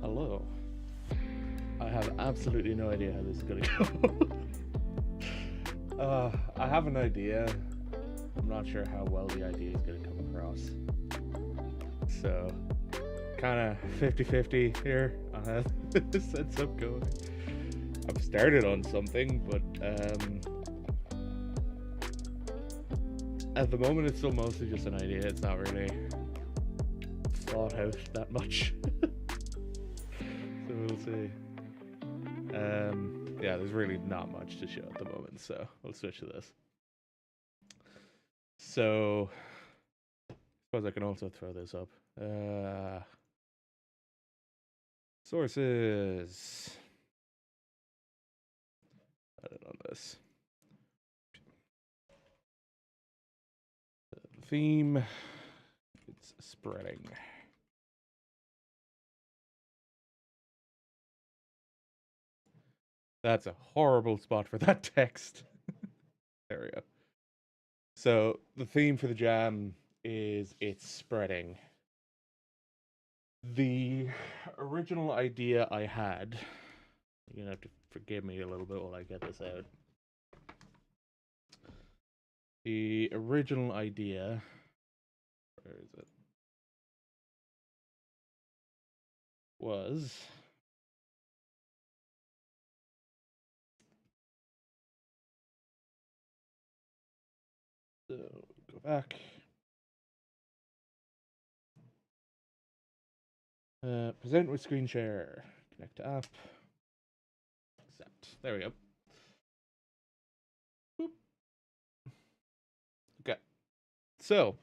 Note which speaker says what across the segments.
Speaker 1: Hello. I have absolutely no idea how this is going to go. I have an idea. I'm not sure how well the idea is going to come across. So, kind of 50-50 here on how this ends up going. I've started on something, but at the moment it's still mostly just an idea. It's not really thought out that much. So we'll see. Yeah, there's really not much to show at the moment, so we'll switch to this. So, I suppose I can also throw this up. Sources. Edit on this. The theme. It's spreading. That's a horrible spot for that text. There we go. So the theme for the jam is it's spreading. The original idea I had, you're gonna have to forgive me a little bit while I get this out. The original idea, where is it? Was so go back. Present with screen share. Connect to app. Accept. There we go. Boop. Okay. So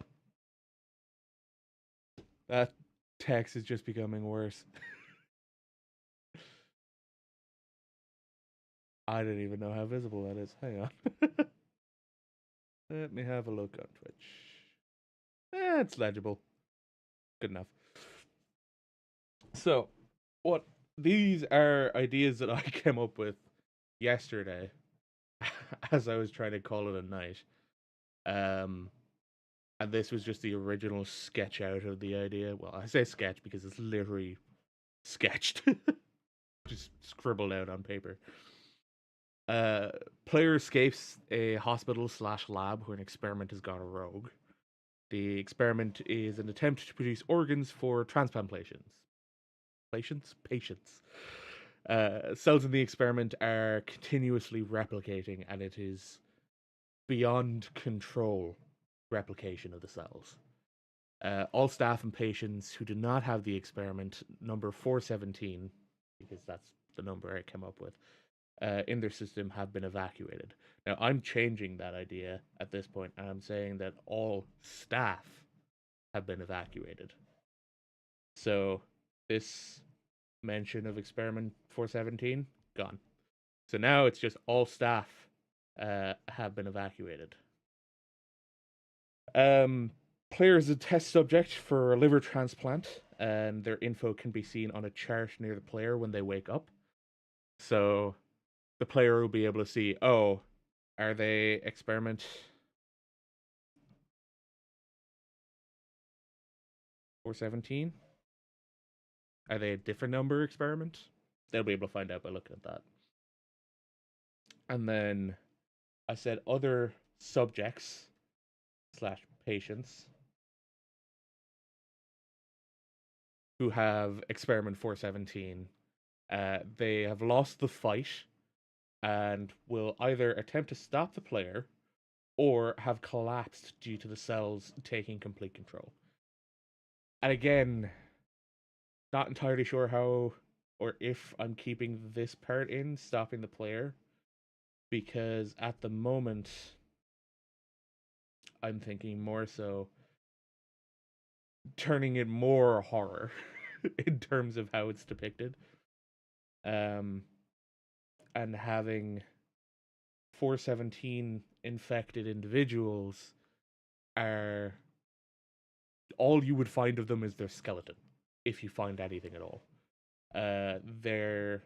Speaker 1: that text is just becoming worse. I didn't even know how visible that is. Hang on. Let me have a look on Twitch. It's legible. Good enough. So, what these are ideas that I came up with yesterday as I was trying to call it a night. And this was just the original sketch out of the idea. Well, I say sketch because it's literally sketched. Just scribbled out on paper. Player escapes a hospital/lab where an experiment has gone rogue. The experiment is an attempt to produce organs for transplantations. Patients. Cells in the experiment are continuously replicating, and it is beyond control replication of the cells. All staff and patients who do not have the experiment number 417, because that's the number I came up with, in their system have been evacuated. Now, I'm changing that idea at this point, and I'm saying that all staff have been evacuated. So, this mention of experiment 417, gone. So now it's just all staff have been evacuated. Player is a test subject for a liver transplant, and their info can be seen on a chart near the player when they wake up. So the player will be able to see, oh, are they experiment 417? Are they a different number experiment? They'll be able to find out by looking at that. And then I said other subjects/patients who have experiment 417. They have lost the fight and will either attempt to stop the player or have collapsed due to the cells taking complete control. And again, not entirely sure how or if I'm keeping this part in, stopping the player, because at the moment I'm thinking more so turning it more horror in terms of how it's depicted. And having 417 infected individuals are all you would find of them is their skeleton, if you find anything at all. Their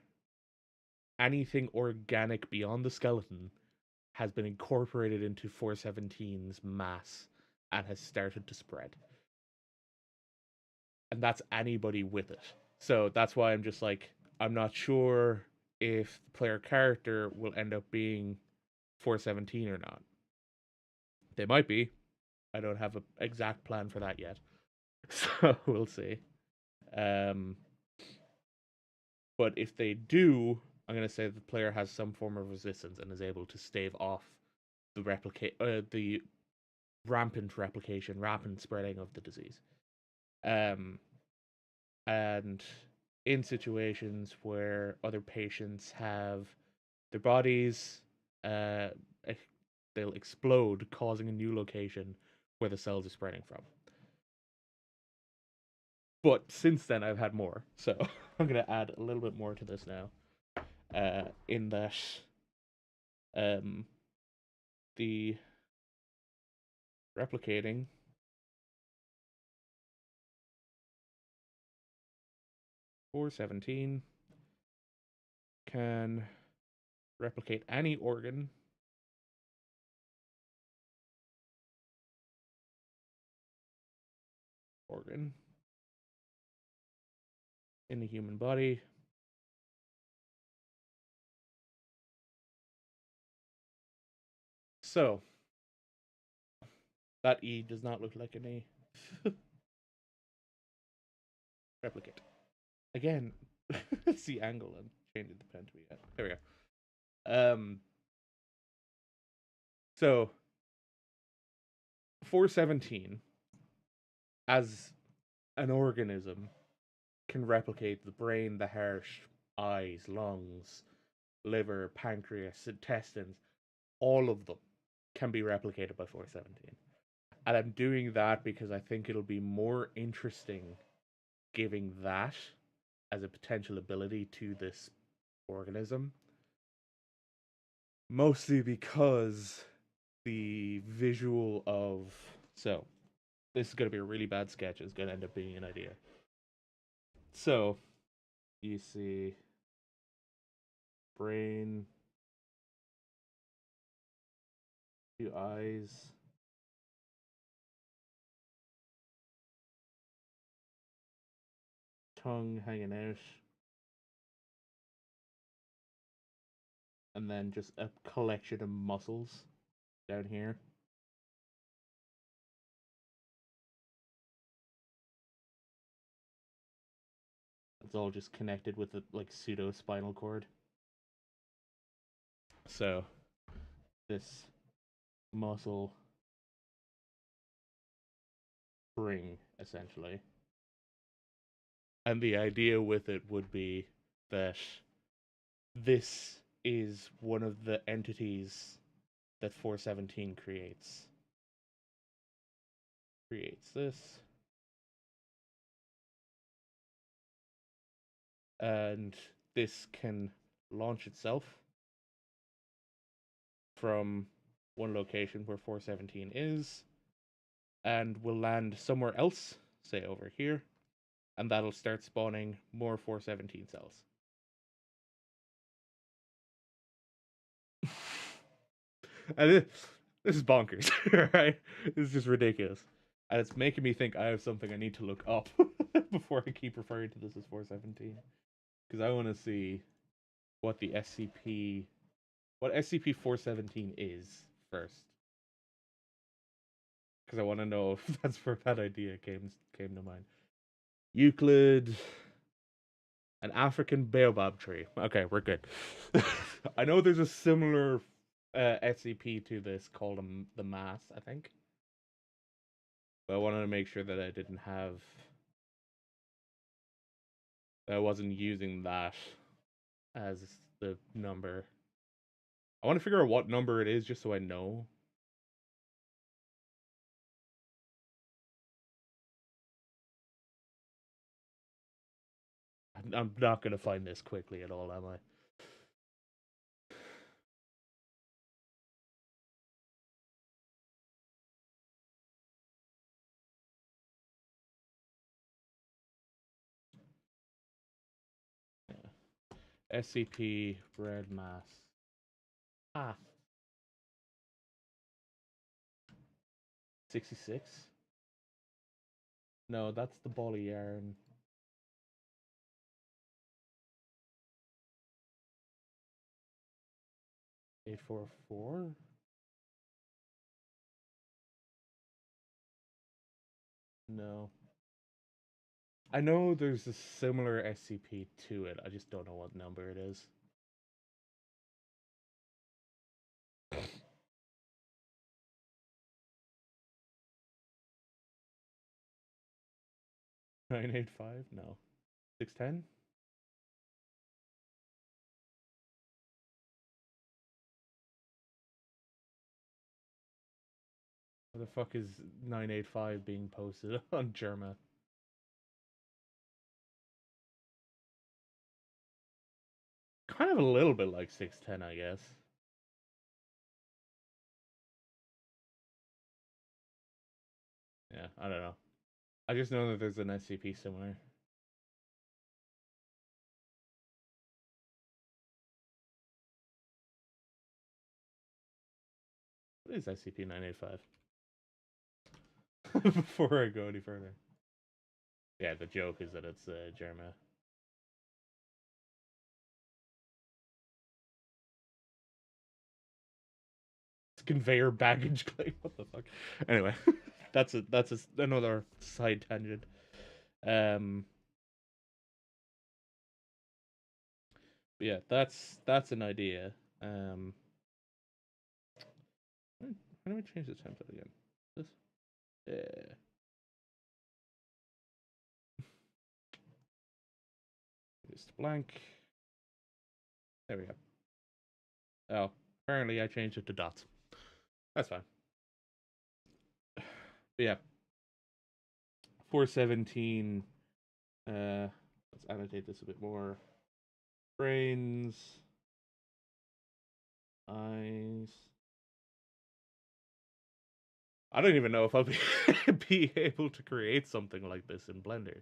Speaker 1: anything organic beyond the skeleton has been incorporated into 417's mass and has started to spread. And that's anybody with it. So that's why I'm just like, I'm not sure if the player character will end up being 417 or not. They might be. I don't have an exact plan for that yet. So we'll see. Um, but if they do, I'm going to say the player has some form of resistance and is able to stave off the rampant replication, rampant spreading of the disease. Um, and in situations where other patients have their bodies, uh, they'll explode, causing a new location where the cells are spreading from. But since then, I've had more, so I'm gonna add a little bit more to this now. In that, um, the replicating 417 can replicate any organ in the human body. So that E does not look like an E. Replicate. Again, it's the angle and changing the pen to be. There we go. So 417 as an organism can replicate the brain, the heart, eyes, lungs, liver, pancreas, intestines. All of them can be replicated by 417. And I'm doing that because I think it'll be more interesting giving that as a potential ability to this organism. Mostly because the visual of. So, this is going to be a really bad sketch. It's going to end up being an idea. So, you see brain, two eyes, tongue hanging out, and then just a collection of muscles down here. It's all just connected with a like pseudo spinal cord. So this muscle spring essentially. And the idea with it would be that this is one of the entities that 417 creates. Creates this. And this can launch itself from one location where 417 is and will land somewhere else, say over here, and that'll start spawning more 417 cells. And this is bonkers, right? This is just ridiculous. And it's making me think I have something I need to look up before I keep referring to this as 417. Because I want to see what the what SCP 417 is first. Because I want to know if that's where that idea came to mind. Euclid, an African baobab tree. Okay, we're good. I know there's a similar SCP to this called the Mass, I think. But I wanted to make sure that I didn't have. That I wasn't using that as the number. I want to figure out what number it is just so I know. I'm not going to find this quickly at all, am I? Yeah. SCP Red Mass. Ah. 66? No, that's the ball of yarn. 844? No. I know there's a similar SCP to it. I just don't know what number it is. 985? No. 610? What the fuck is 985 being posted on Germa? Kind of a little bit like 610, I guess. Yeah, I don't know. I just know that there's an SCP similar. What is SCP-985? Before I go any further. Yeah, the joke is that it's Germa. It's conveyor baggage claim. What the fuck? Anyway, that's another side tangent. Yeah, that's an idea. How do I change the template again? This. Yeah. Just blank. There we go. Oh, apparently I changed it to dots. That's fine. But yeah. 417. Let's annotate this a bit more. Brains. Eyes. I don't even know if I'll be able to create something like this in Blender.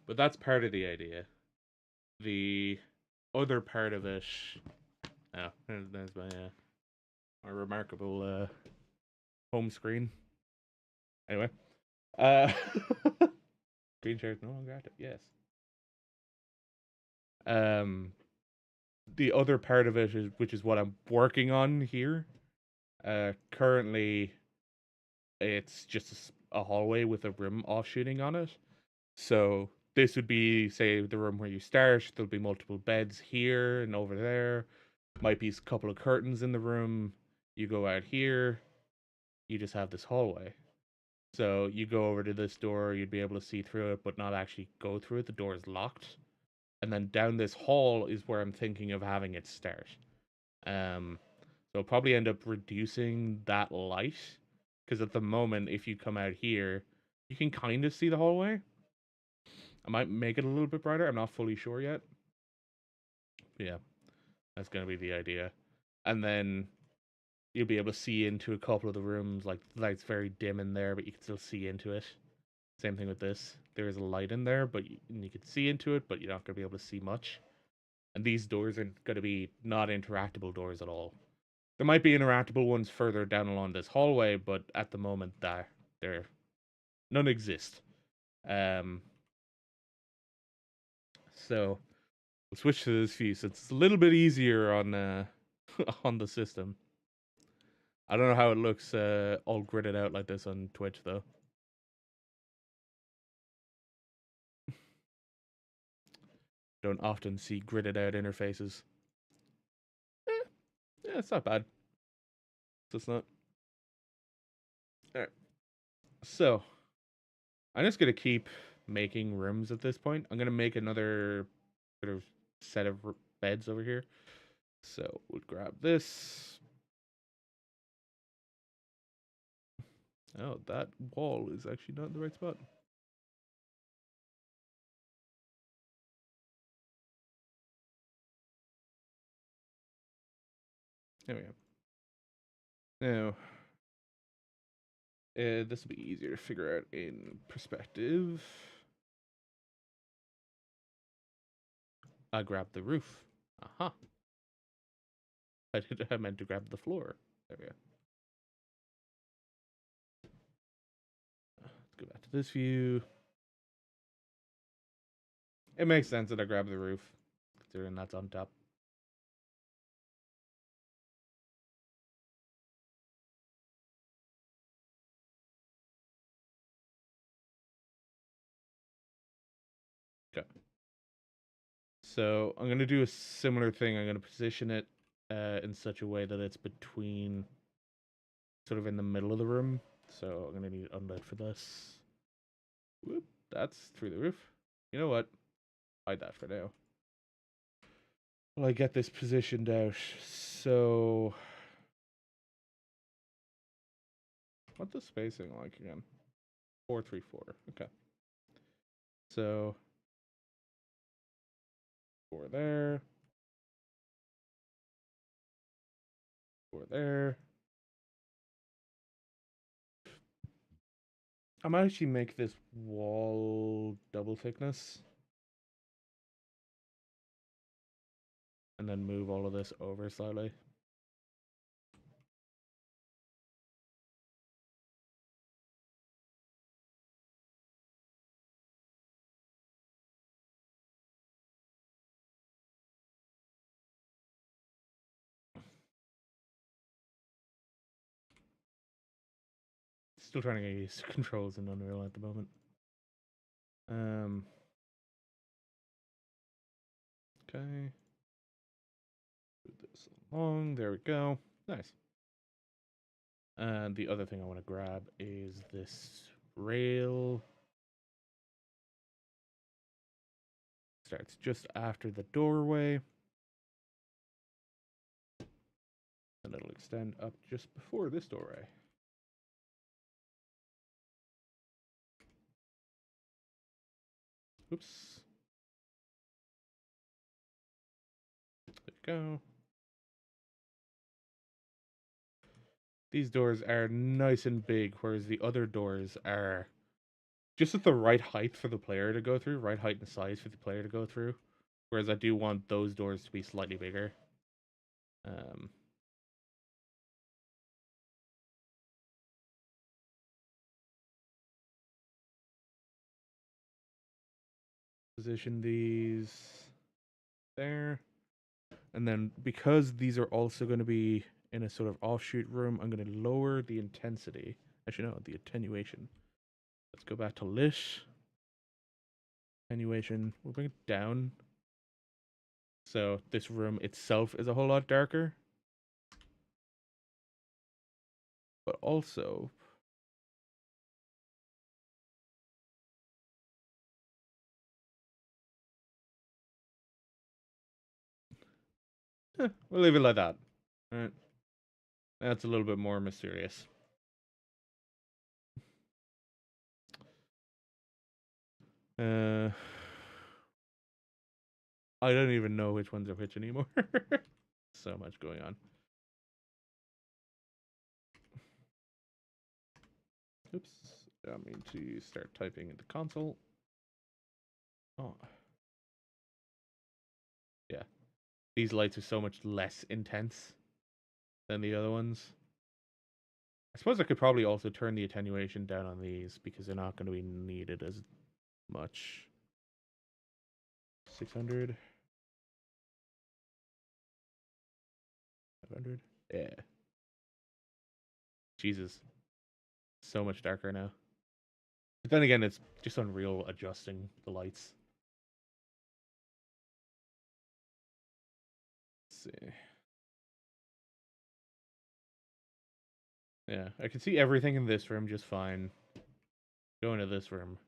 Speaker 1: But that's part of the idea. The other part of it. Oh, there's my remarkable home screen. Anyway, screen share is no longer active. Yes. The other part of it is, which is what I'm working on here. Currently, it's just a hallway with a room offshooting on it. So this would be, say, the room where you start. There'll be multiple beds here and over there. Might be a couple of curtains in the room. You go out here. You just have this hallway. So you go over to this door. You'd be able to see through it, but not actually go through it. The door is locked. And then down this hall is where I'm thinking of having it start. So I'll probably end up reducing that light, because at the moment, if you come out here, you can kind of see the hallway. I might make it a little bit brighter. I'm not fully sure yet. But yeah, that's going to be the idea. And then you'll be able to see into a couple of the rooms. Like, the light's very dim in there, but you can still see into it. Same thing with this. There is a light in there, but you can see into it, but you're not going to be able to see much. And these doors are going to be not interactable doors at all. There might be interactable ones further down along this hallway, but at the moment, there none exist. So we'll switch to this view. So it's a little bit easier on on the system. I don't know how it looks all gridded out like this on Twitch though. Don't often see gridded out interfaces. Yeah, it's not bad. It's not. All right. So I'm just gonna keep making rooms at this point. I'm gonna make another sort of set of beds over here. So we'll grab this. Oh, that wall is actually not in the right spot. There we go. Now, this will be easier to figure out in perspective. I grabbed the roof. Aha. I meant to grab the floor. There we go. Let's go back to this view. It makes sense that I grabbed the roof. considering that's on top. Okay. So I'm going to do a similar thing. I'm going to position it in such a way that it's between, sort of in the middle of the room. So I'm going to need unlit for this. Whoop, that's through the roof. You know what? Hide that for now. Well, I get this positioned out. So what's the spacing like again? 4-3-4. Okay. So 4 there. 4 there. I might actually make this wall double thickness. And then move all of this over slightly. Still trying to get used to controls in Unreal at the moment. Okay. Move this along. There we go. Nice. And the other thing I want to grab is this rail. Starts just after the doorway. And it'll extend up just before this doorway. Oops. There we go. These doors are nice and big, whereas the other doors are just at the right height for the player to go through, right height and size for the player to go through. Whereas I do want those doors to be slightly bigger. Position these there. And then because these are also going to be in a sort of offshoot room, I'm going to lower the intensity. Actually, no, the attenuation. Let's go back to lit. Attenuation. We'll bring it down. So this room itself is a whole lot darker. But also, we'll leave it like that. All right. That's a little bit more mysterious. I don't even know which ones are which anymore. So much going on. Oops. I mean to start typing in the console. Oh. Yeah. These lights are so much less intense than the other ones. I suppose I could probably also turn the attenuation down on these because they're not going to be needed as much. 600. 500. Yeah. Jesus. So much darker now. But then again, it's just Unreal adjusting the lights. Let's see. Yeah, I can see everything in this room just fine. Go into this room.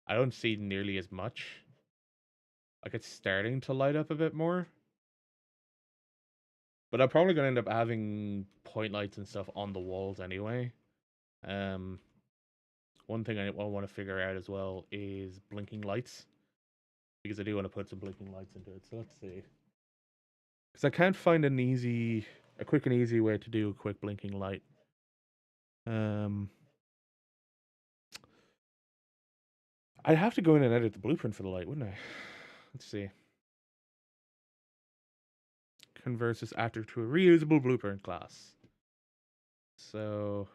Speaker 1: I don't see nearly as much. Like it's starting to light up a bit more. But I'm probably going to end up having point lights and stuff on the walls anyway. One thing I want to figure out as well is blinking lights. Because I do want to put some blinking lights into it. So let's see. Because I can't find a quick and easy way to do a quick blinking light. I'd have to go in and edit the blueprint for the light, wouldn't I? Let's see. Converts this actor to a reusable blueprint class. So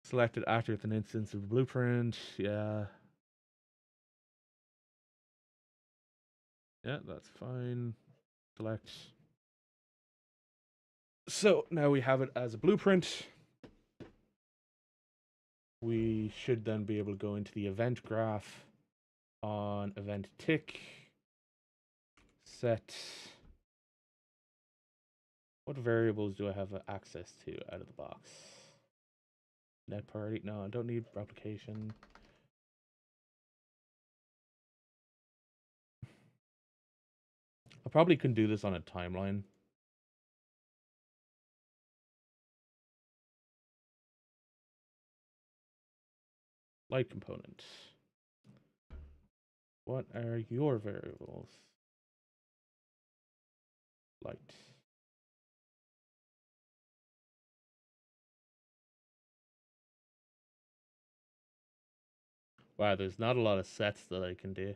Speaker 1: selected actor with an instance of blueprint. Yeah. Yeah, that's fine. Select. So now we have it as a blueprint. We should then be able to go into the event graph on event tick. Set. What variables do I have access to out of the box? Net party? No, I don't need replication. I probably can do this on a timeline. Light component. What are your variables? Light. Wow, there's not a lot of sets that I can do.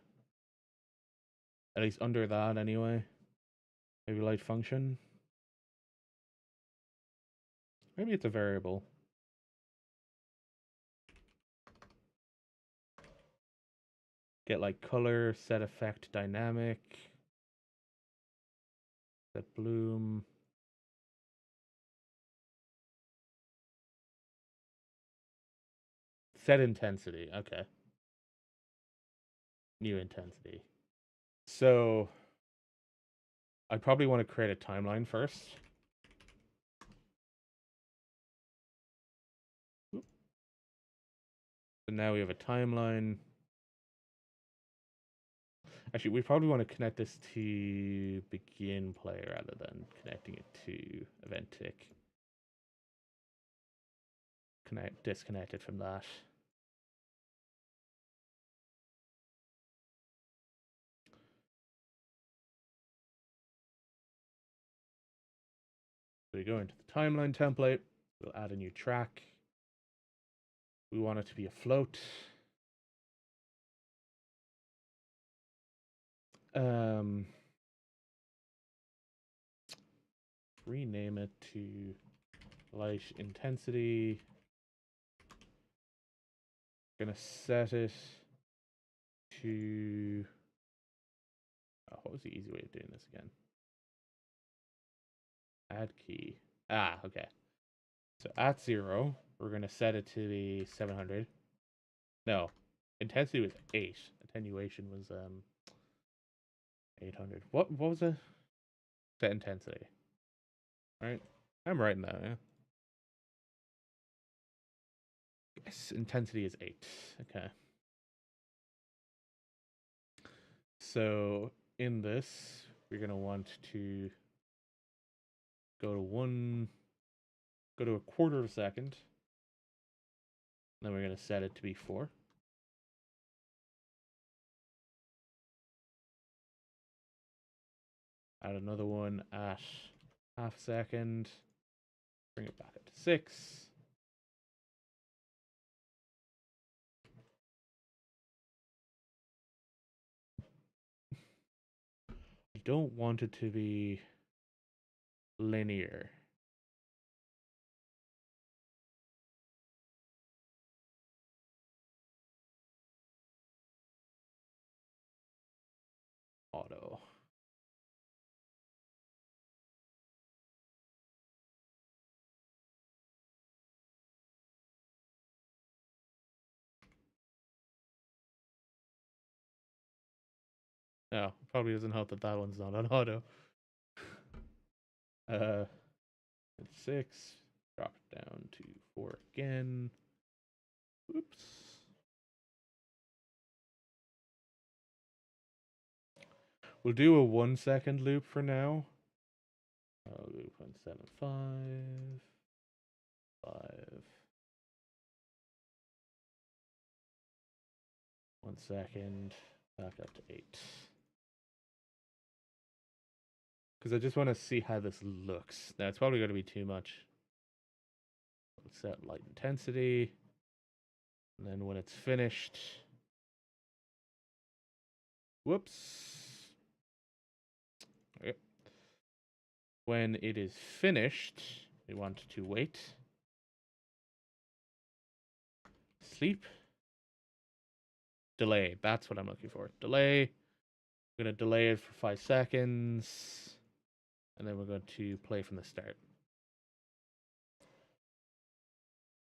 Speaker 1: At least under that, anyway. Maybe light function. Maybe it's a variable. Get like color, set effect dynamic, set bloom. Set intensity. Okay. New intensity. So I probably want to create a timeline first. So now we have a timeline. Actually, we probably want to connect this to begin play rather than connecting it to event tick. Disconnect it from that. So we go into the timeline template. We'll add a new track. We want it to be a float. Rename it to light intensity. Gonna set it to. Oh, what was the easy way of doing this again? Add key. Ah, okay. So at 0, we're gonna set it to the 700. No, intensity was 8. Attenuation was 800. What was it? Set intensity. Right? I'm writing that, yeah. Yes, intensity is 8. Okay. So in this, we're gonna want to go to a quarter of a second. Then we're gonna set it to be 4. Add another one at half a second. Bring it back up to 6. I don't want it to be linear. Auto. No, probably doesn't help that that one's not on auto. 6. Drop it down to 4 again. Oops. We'll do a 1 second loop for now. Loop 175. 5. 1 second. Back up to 8. Because I just want to see how this looks. Now, it's probably going to be too much. Let's set light intensity. And then when it's finished... Whoops. Okay. When it is finished, we want to wait. Sleep. Delay. That's what I'm looking for. Delay. We're going to delay it for 5 seconds, and then we're going to play from the start.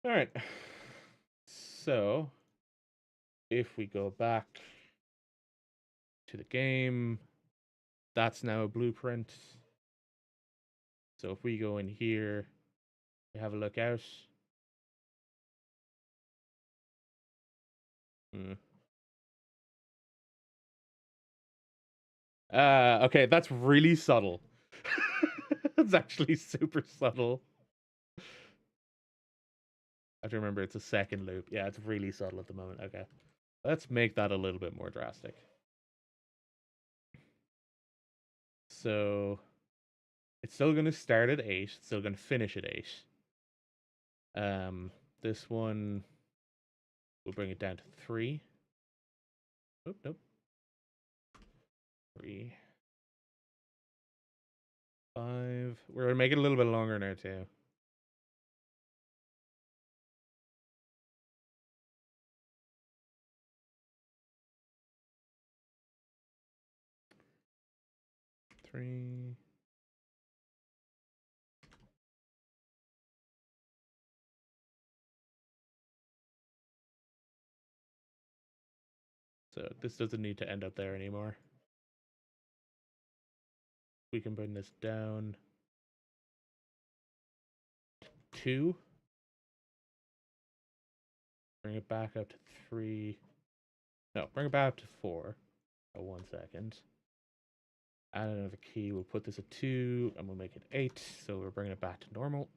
Speaker 1: All right. So, if we go back to the game, that's now a blueprint. So if we go in here, we have a look out. Okay, that's really subtle. It's actually super subtle. I have to remember it's a second loop. Yeah, it's really subtle at the moment. Okay. Let's make that a little bit more drastic. So it's still going to start at 8. It's still going to finish at 8. This one, we'll bring it down to 3. Oop, nope. 3. 5. We're going to make it a little bit longer now, too. Three. So this doesn't need to end up there anymore. We can bring this down to 2. Bring it back up to 3. No, bring it back up to 4. Oh, 1 second. Add another key. We'll put this at 2, and we'll make it 8. So we're bringing it back to normal.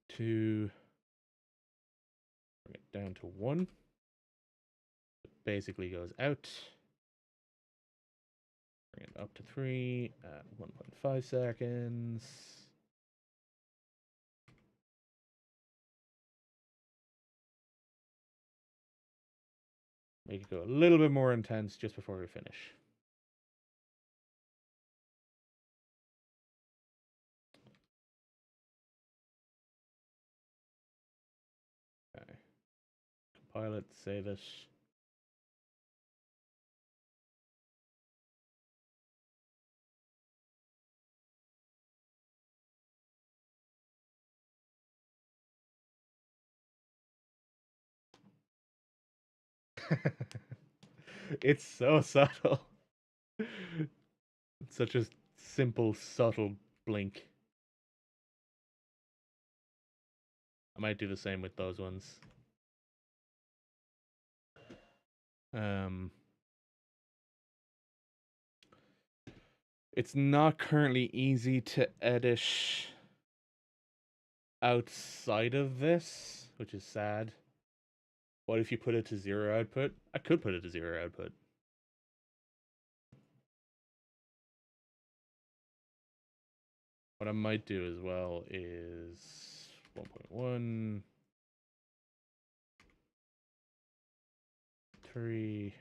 Speaker 1: Two. Bring it down to 1. It basically goes out. Bring it up to 3 at 1.5 seconds. Make it go a little bit more intense just before we finish. Okay. Compile it, save it. It's so subtle. It's such a simple, subtle blink. I might do the same with those ones. It's not currently easy to edit outside of this, which is sad. What if you put it to 0 output? I could put it to 0 output. What I might do as well is 1.1, 3.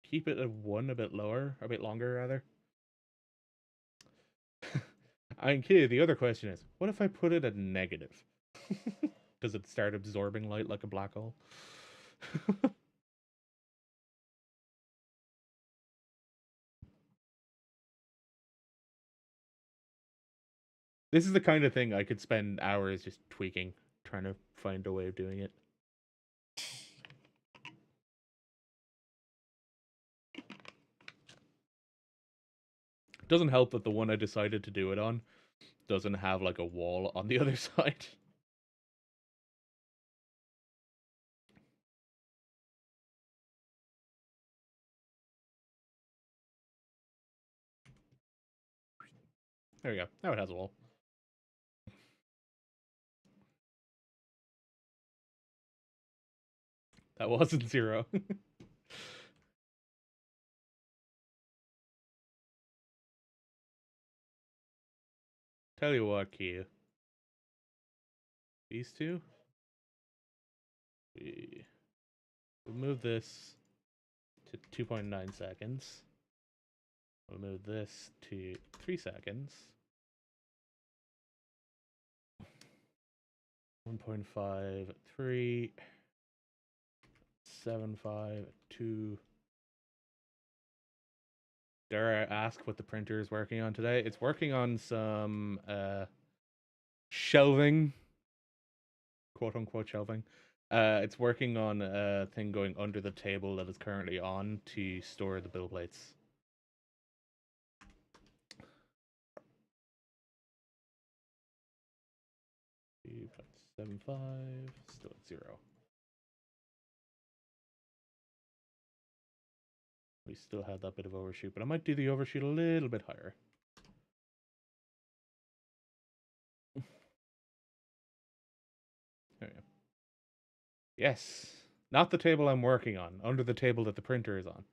Speaker 1: Keep it at 1 a bit lower, a bit longer rather. I'm kidding. The other question is, what if I put it at negative? Does it start absorbing light like a black hole? This is the kind of thing I could spend hours just tweaking, trying to find a way of doing it. It doesn't help that the one I decided to do it on doesn't have like a wall on the other side. There we go. Now it has a wall. That wasn't 0. Tell you what, Kia. These two? We'll move this to 2.9 seconds. We'll move this to 3 seconds. 1.53, 752. Dare I ask what the printer is working on today? It's working on some shelving, quote unquote shelving. It's working on a thing going under the table that is currently on to store the bill plates. .75, still at 0. We still had that bit of overshoot, but I might do the overshoot a little bit higher. There we go. Yes. Not the table I'm working on, under the table that the printer is on.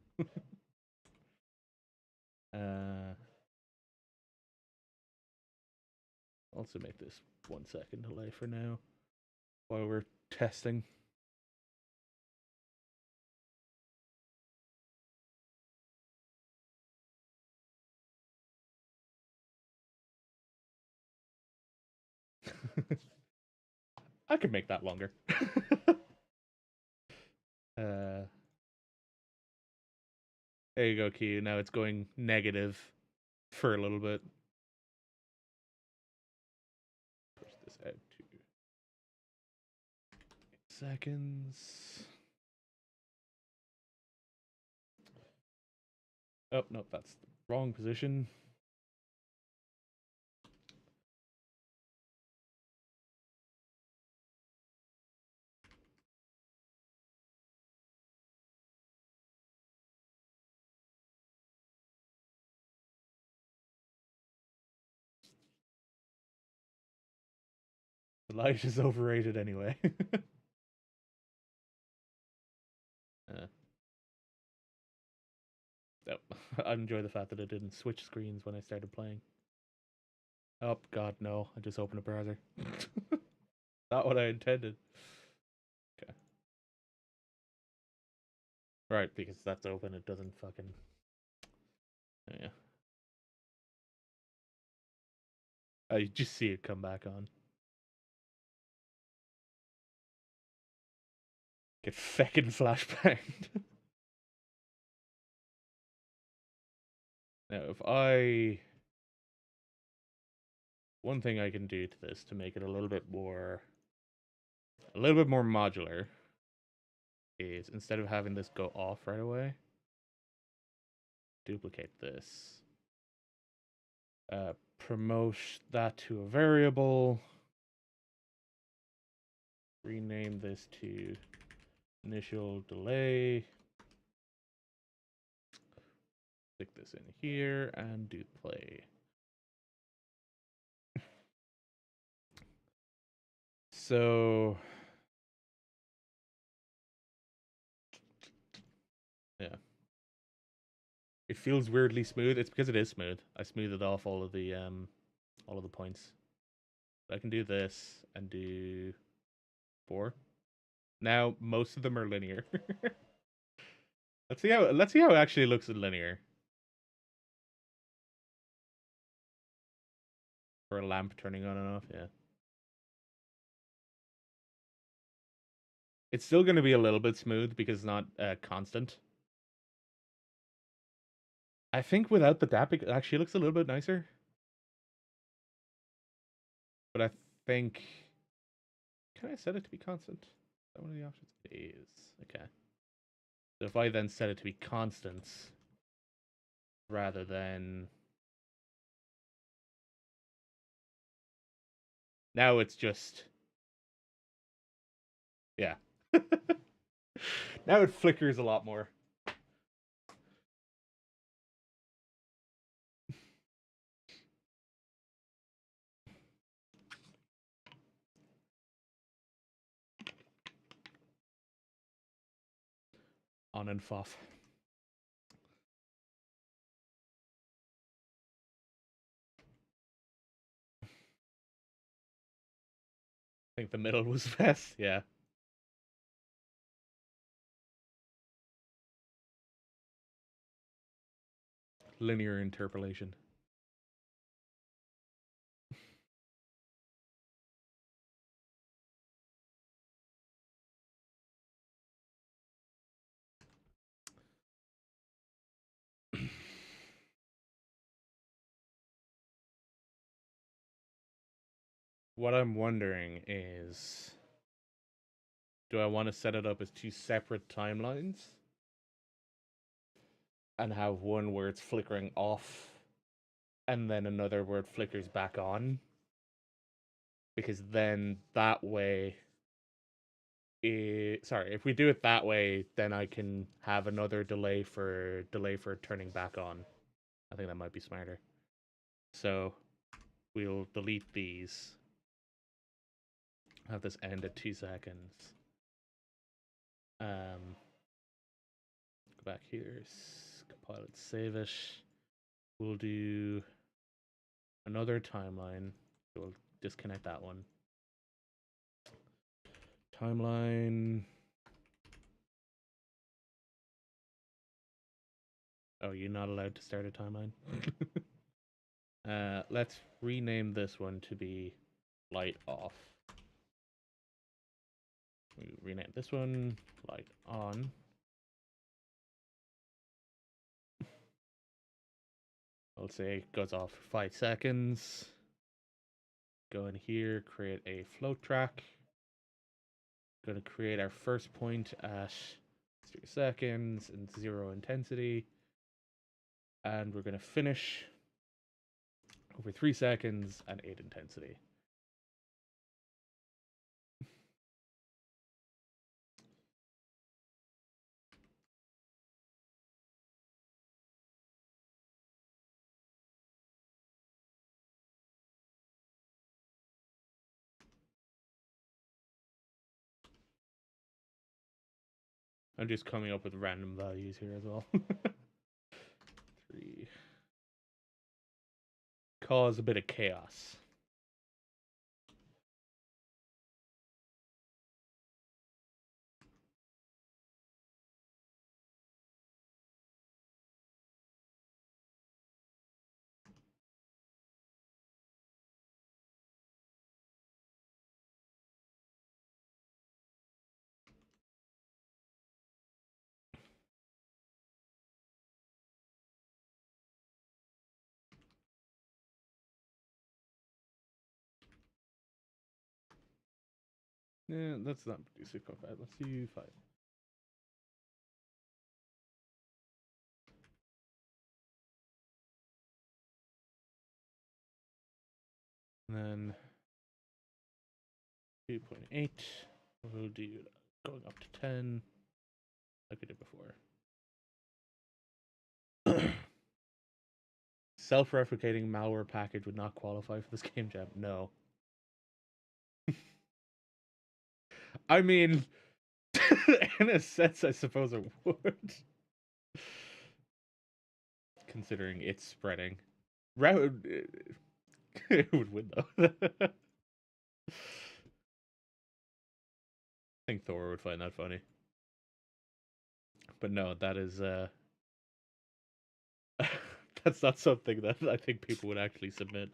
Speaker 1: Also make this 1 second delay for now while we're testing. I could make that longer. There you go, Q. Now it's going negative for a little bit. Push this out to 8 seconds. Oh, no, that's the wrong position. The light is overrated anyway. Oh, I enjoy the fact that it didn't switch screens when I started playing. Oh, God, no. I just opened a browser. Not what I intended. Okay. Right, because that's open, it doesn't fucking... Yeah. I just see it come back on. Get feckin' flashbanged. Now, if I... One thing I can do to this to make it a little bit more modular is instead of having this go off right away, duplicate this. Promote that to a variable. Rename this to initial delay. Stick this in here and do play. So, yeah. It feels weirdly smooth. It's because it is smooth. I smoothed off all of the points. I can do this and do 4. Now most of them are linear. Let's see how it actually looks in linear. For a lamp turning on and off, yeah. It's still going to be a little bit smooth because it's not constant. I think without the DAP, it actually looks a little bit nicer. But I think... Can I set it to be constant? Is that one of the options? It is. Okay. So if I then set it to be constant, rather than... Now it's just... Yeah. Now it flickers a lot more. On and off. I think the middle was best, yeah. Linear interpolation. What I'm wondering is, do I want to set it up as two separate timelines and have one where it's flickering off and then another where it flickers back on? Because then that way, if we do it that way, then I can have another delay for turning back on. I think that might be smarter. So we'll delete these. Have this end at 2 seconds. Go back here, compile it, save it. We'll do another timeline. We'll disconnect that one. Timeline. Oh, you're not allowed to start a timeline? Let's rename this one to be light off. We rename this one light on. I'll say it goes off for 5 seconds. Go in here, create a float track. Going to create our first point at 3 seconds and 0 intensity. And we're going to finish over 3 seconds and 8 intensity. I'm just coming up with random values here as well. 3. Cause a bit of chaos. Yeah, that's not do 6.5. Let's do 5. And then 2.8. We'll do going up to 10, like we did before. Self-replicating malware package would not qualify for this game jam. No. I mean, in a sense, I suppose it would. Considering it's spreading. It would win, though. I think Thor would find that funny. But no, that is, that's not something that I think people would actually submit.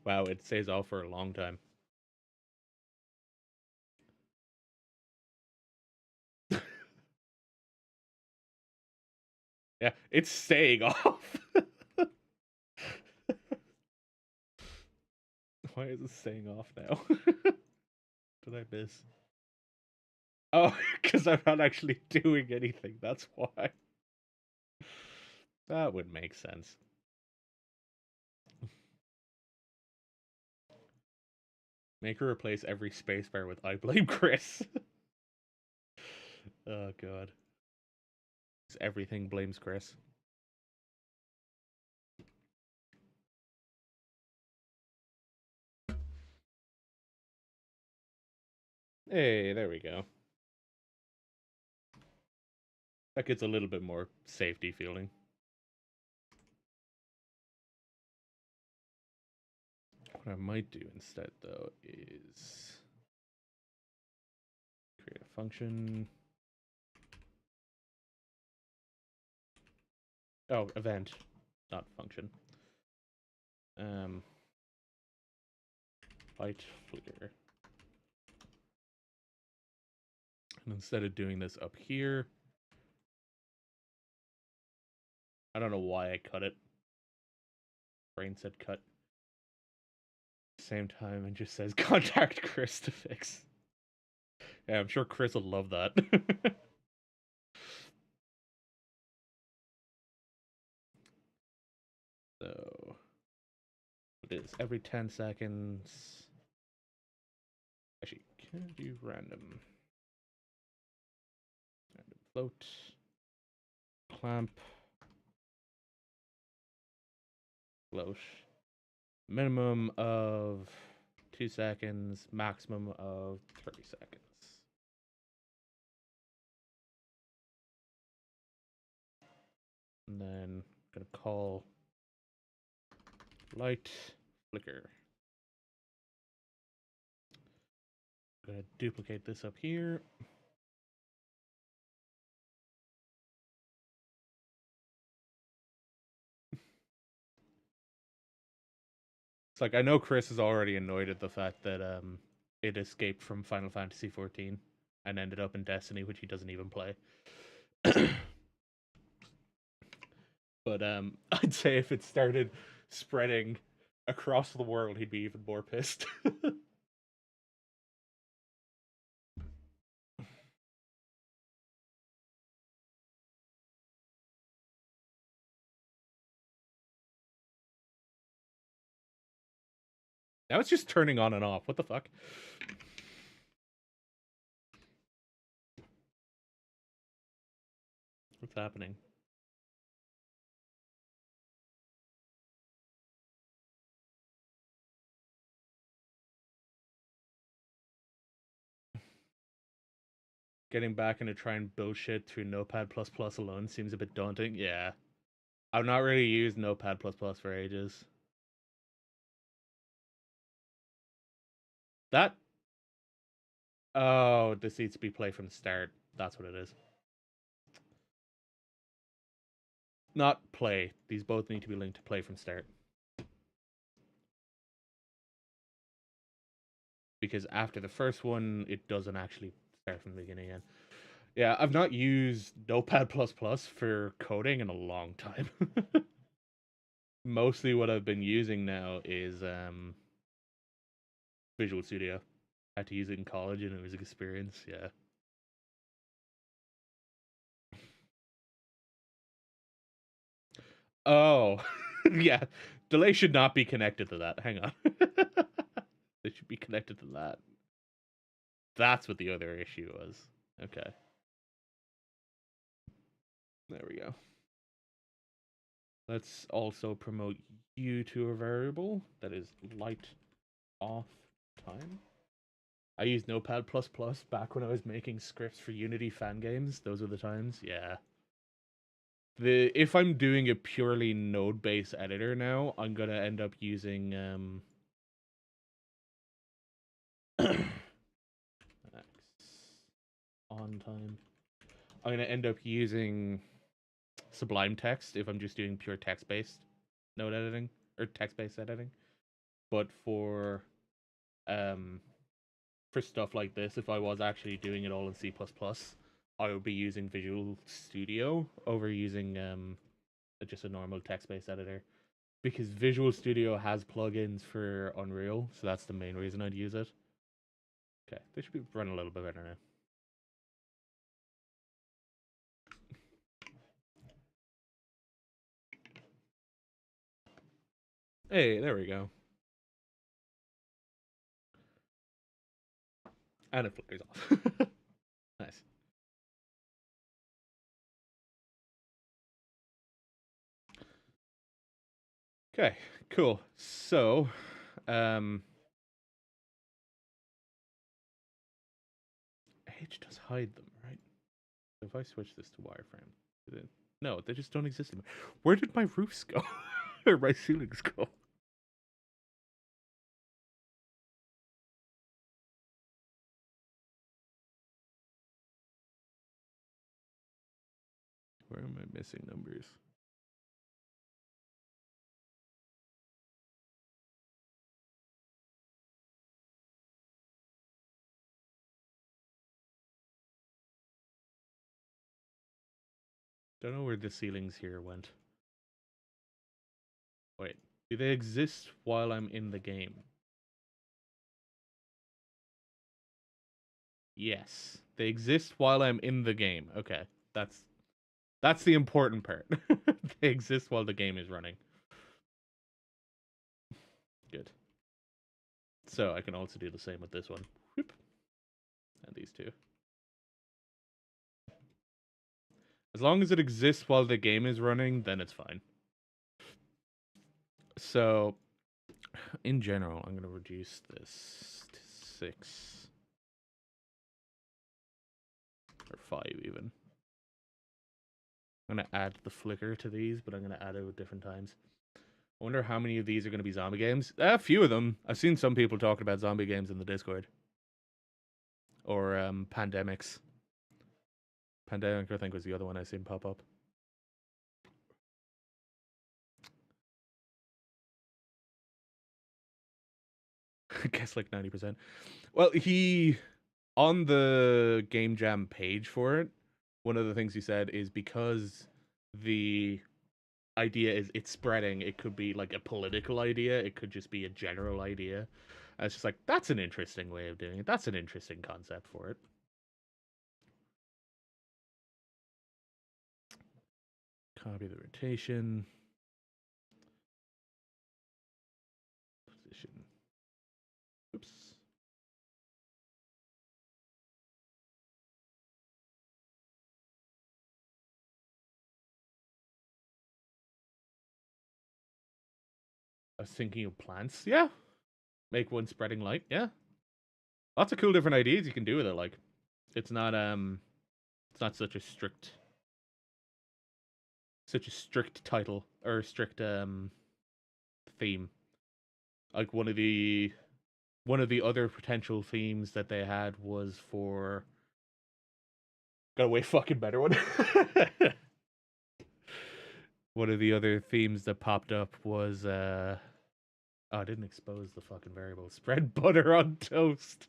Speaker 1: Wow, it stays off for a long time. Yeah, it's staying off. Why is it staying off now? Did I miss? Oh, because I'm not actually doing anything. That's why. That would make sense. Make her replace every spacebar with I blame Chris. Oh, God. Everything blames Chris. Hey, there we go. That gets a little bit more safety feeling. What I might do instead, though, is create a function. Oh, event, not function. Light flicker. And instead of doing this up here, I don't know why I cut it. Brain said cut. Same time and just says contact Chris to fix. Yeah, I'm sure Chris will love that. So it is every 10 seconds. Actually, can I do random? Random float. Clamp. Float. Minimum of 2 seconds, maximum of 30 seconds. And then I'm gonna call light flicker. I'm gonna duplicate this up here. It's like I know Chris is already annoyed at the fact that it escaped from Final Fantasy XIV and ended up in Destiny, which he doesn't even play. But I'd say if it started spreading across the world, he'd be even more pissed. Now it's just turning on and off. What the fuck? What's happening? Getting back into trying bullshit through Notepad++ alone seems a bit daunting. Yeah. I've not really used Notepad++ for ages. That... Oh, this needs to be played from the start. That's what it is. Not play. These both need to be linked to play from start. Because after the first one, it doesn't actually start from the beginning again. Yeah, I've not used Notepad++ for coding in a long time. Mostly what I've been using now is Visual Studio. I had to use it in college and it was an experience, yeah. Oh, yeah. Delay should not be connected to that. Hang on. It should be connected to that. That's what the other issue was. Okay. There we go. Let's also promote you to a variable that is light off time. I used Notepad++ back when I was making scripts for Unity fan games. Those were the times. Yeah. If I'm doing a purely node-based editor now, I'm gonna end up using on time. I'm gonna end up using Sublime Text if I'm just doing pure text-based node editing or text-based editing. But stuff like this, if I was actually doing it all in C++, I would be using Visual Studio over using just a normal text-based editor. Because Visual Studio has plugins for Unreal, so that's the main reason I'd use it. Okay, they should be running a little bit better now. Hey, there we go. And it flickers off. Nice. Okay, cool. So, H does hide them, right? So if I switch this to wireframe, no, they just don't exist anymore. Where did my roofs go? Or my ceilings go? Where am I missing numbers? Don't know where the ceilings here went. Wait, do they exist while I'm in the game? Yes, they exist while I'm in the game. Okay, that's the important part. They exist while the game is running. Good. So I can also do the same with this one. Whoop. And these two. As long as it exists while the game is running, then it's fine. So, in general, I'm going to reduce this to 6. Or 5 even. I'm going to add the flicker to these, but I'm going to add it at different times. I wonder how many of these are going to be zombie games. A few of them. I've seen some people talking about zombie games in the Discord. Or pandemics. Pandemic, I think, was the other one I seen pop up. I guess like 90%. Well, he on the Game Jam page for it, one of the things he said is because the idea is it's spreading, it could be like a political idea, it could just be a general idea. And it's just like, that's an interesting way of doing it. That's an interesting concept for it. Copy the rotation. Position. Oops. I was thinking of plants. Yeah. Make one spreading light. Yeah. Lots of cool different ideas you can do with it. Like, it's not such a strict title or strict theme. Like one of the other potential themes that they had was for got a way fucking better one. One of the other themes that popped up was oh, I didn't expose the fucking variable. Spread butter on toast.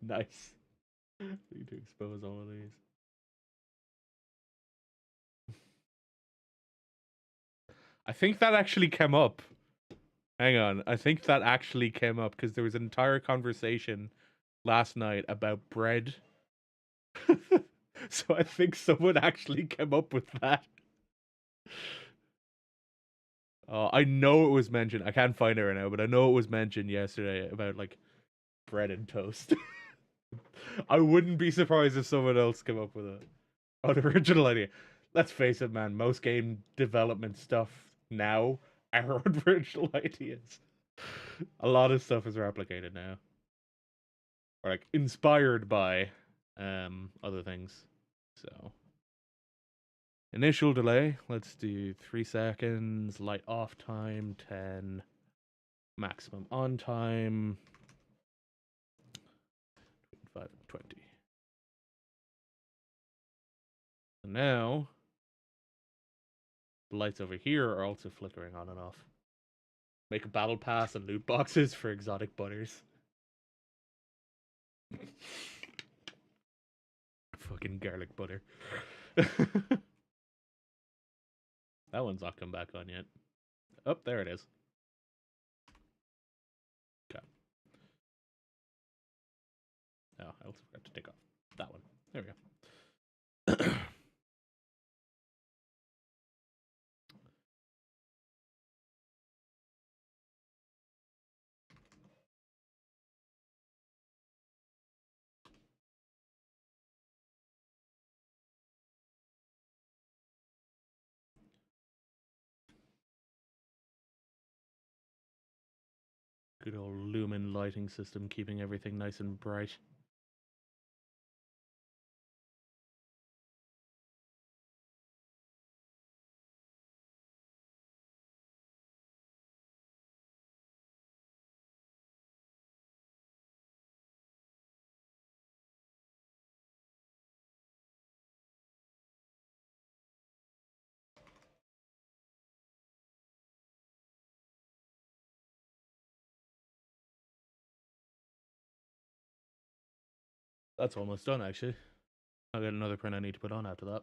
Speaker 1: Nice. Need to expose all of these. I think that actually came up. Hang on. I think that actually came up because there was an entire conversation last night about bread. So I think someone actually came up with that. I know it was mentioned. I can't find it right now, but I know it was mentioned yesterday about like bread and toast. I wouldn't be surprised if someone else came up with an original idea. Let's face it, man. Most game development stuff now are original ideas. A lot of stuff is replicated now, or like inspired by other things. So initial delay. Let's do 3 seconds. Light off time 10. Maximum on time 5 and 20. So now the lights over here are also flickering on and off. Make a battle pass and loot boxes for exotic butters. Fucking garlic butter. That one's not come back on yet. Oh, there it is. Okay. Oh, I also forgot to take off that one. There we go. Good old Lumen lighting system, keeping everything nice and bright. That's almost done, actually. I'll get another print I need to put on after that.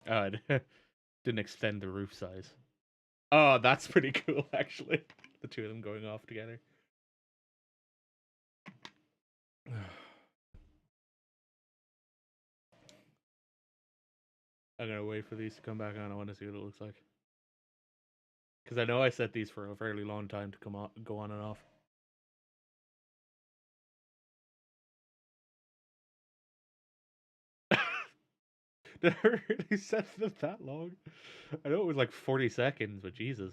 Speaker 1: Oh, it didn't extend the roof size. Oh, that's pretty cool, actually. The two of them going off together. I'm gonna wait for these to come back on. I want to see what it looks like. Because I know I set these for a fairly long time to come on, go on and off. Did I really set them that long? I know it was like 40 seconds, but Jesus.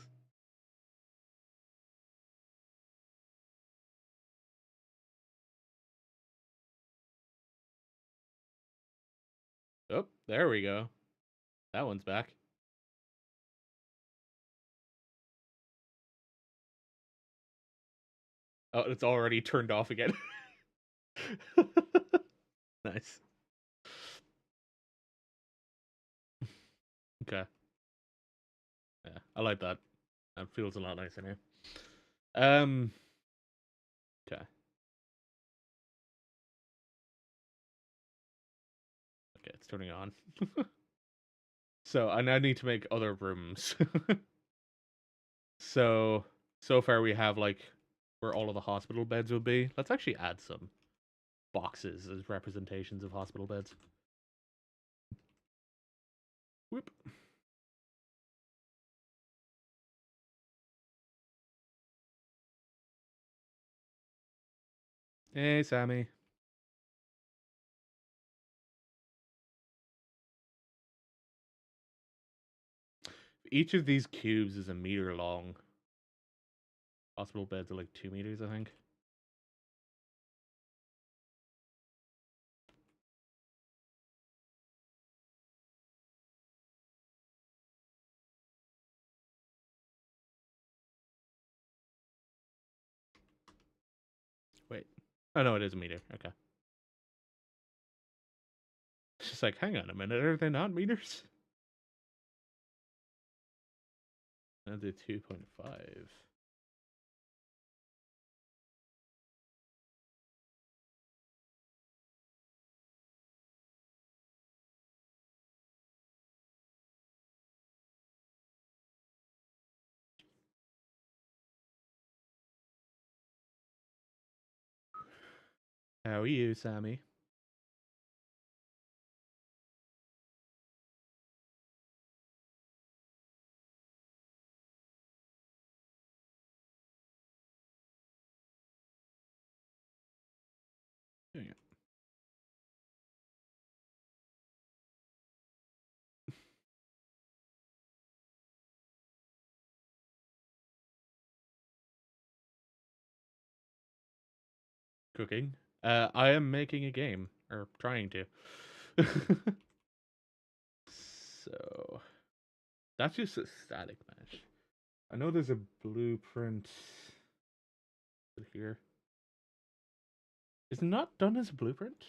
Speaker 1: Oh, there we go. That one's back. Oh, it's already turned off again. Nice. Okay. Yeah, I like that. That feels a lot nicer now. Okay. Okay, it's turning on. So I now need to make other rooms. So far we have like where all of the hospital beds would be. Let's actually add some boxes as representations of hospital beds. Whoop. Hey, Sammy. Each of these cubes is a meter long. Hospital beds are like 2 meters, I think. Wait. Oh no, it is a meter. Okay. It's just like, hang on a minute, are they not meters? I'll do 2.5. How are you, Sammy? Doing it. Cooking. I am making a game, or trying to. So that's just a static mesh. I know there's a blueprint here. Is it not done as a blueprint?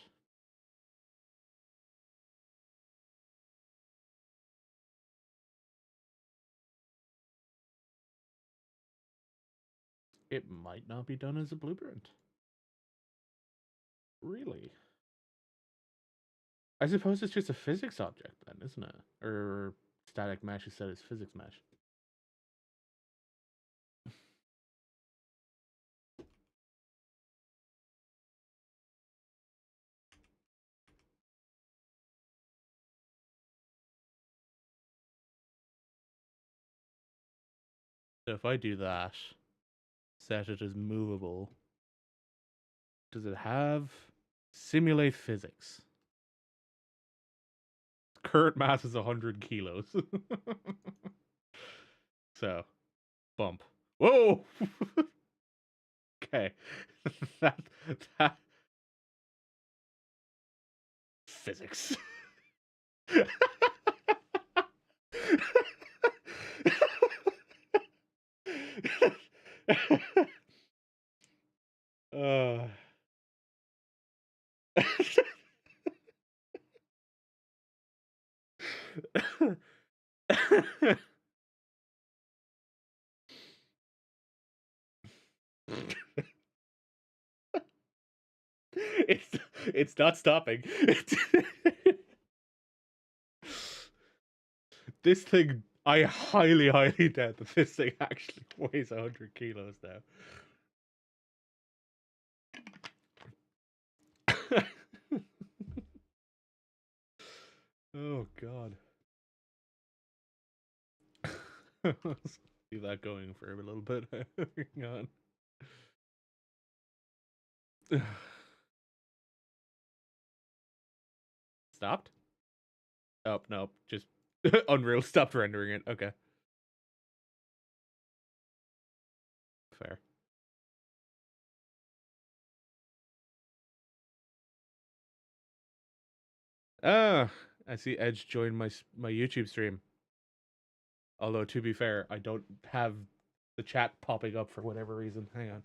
Speaker 1: It might not be done as a blueprint. Really? I suppose it's just a physics object then, isn't it? Or static mesh is set as physics mesh. So if I do that, set it as movable, does it have simulate physics? Current mass is 100 kilos. So, bump. Whoa! Okay. that, that. Physics. uh. it's it's not stopping. This thing, I highly, highly doubt that this thing actually weighs 100 kilos now. Oh god. Let's leave that going for a little bit. Hang on. Stopped? Oh, no. Just Unreal stopped rendering it. Okay. Fair. Ah, I see Edge joined my YouTube stream. Although, to be fair, I don't have the chat popping up for whatever reason. Hang on.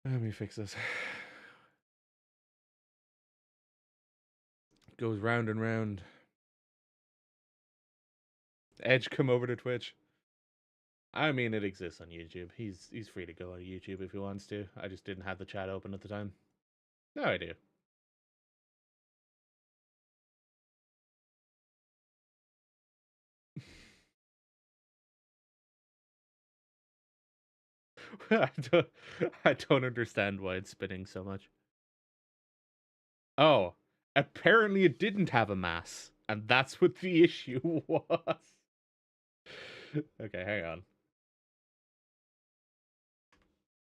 Speaker 1: Let me fix this. Goes round and round. Edge, come over to Twitch. I mean, it exists on YouTube. He's free to go on YouTube if he wants to. I just didn't have the chat open at the time. No, I do. I don't understand why it's spinning so much. Oh, apparently it didn't have a mass, and that's what the issue was. Okay, hang on.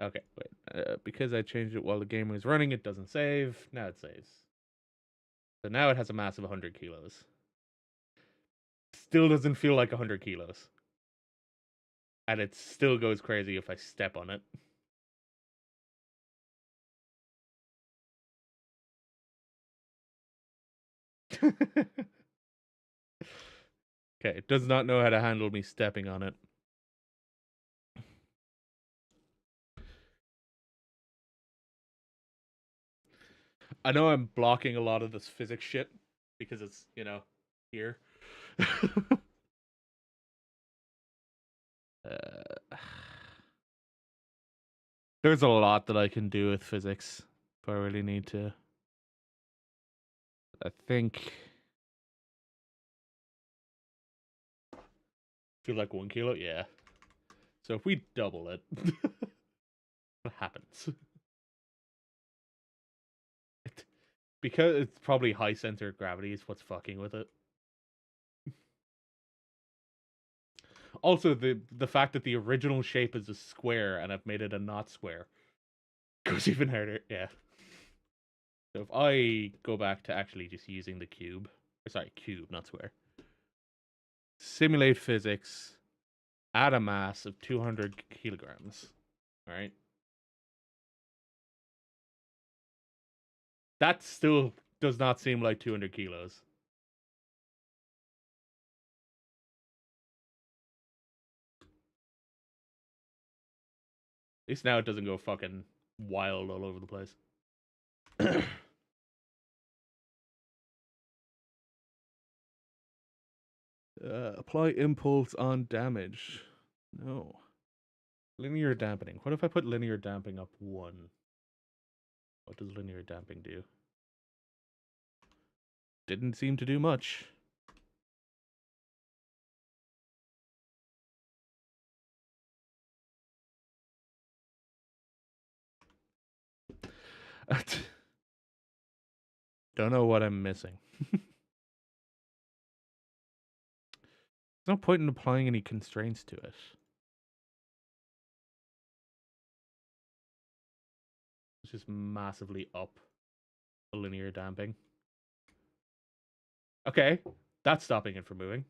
Speaker 1: Okay, wait. Because I changed it while the game was running, it doesn't save. Now it saves. So now it has a mass of 100 kilos. Still doesn't feel like 100 kilos. And it still goes crazy if I step on it. Okay, it does not know how to handle me stepping on it. I know I'm blocking a lot of this physics shit because it's, here. There's a lot that I can do with physics if I really need to. I think. Feel like 1 kilo? Yeah. So if we double it, what happens? Because it's probably high center of gravity is what's fucking with it. Also, the fact that the original shape is a square and I've made it a not square goes even harder. Yeah. So if I go back to actually just using the cube, sorry, cube, not square. Simulate physics at a mass of 200 kilograms. All right. That still does not seem like 200 kilos. At least now it doesn't go fucking wild all over the place. Apply impulse on damage. No. Linear dampening. What if I put linear damping up 1? What does linear damping do? Didn't seem to do much. Don't know what I'm missing. There's no point in applying any constraints to it. It's just massively up the linear damping. Okay, that's stopping it from moving.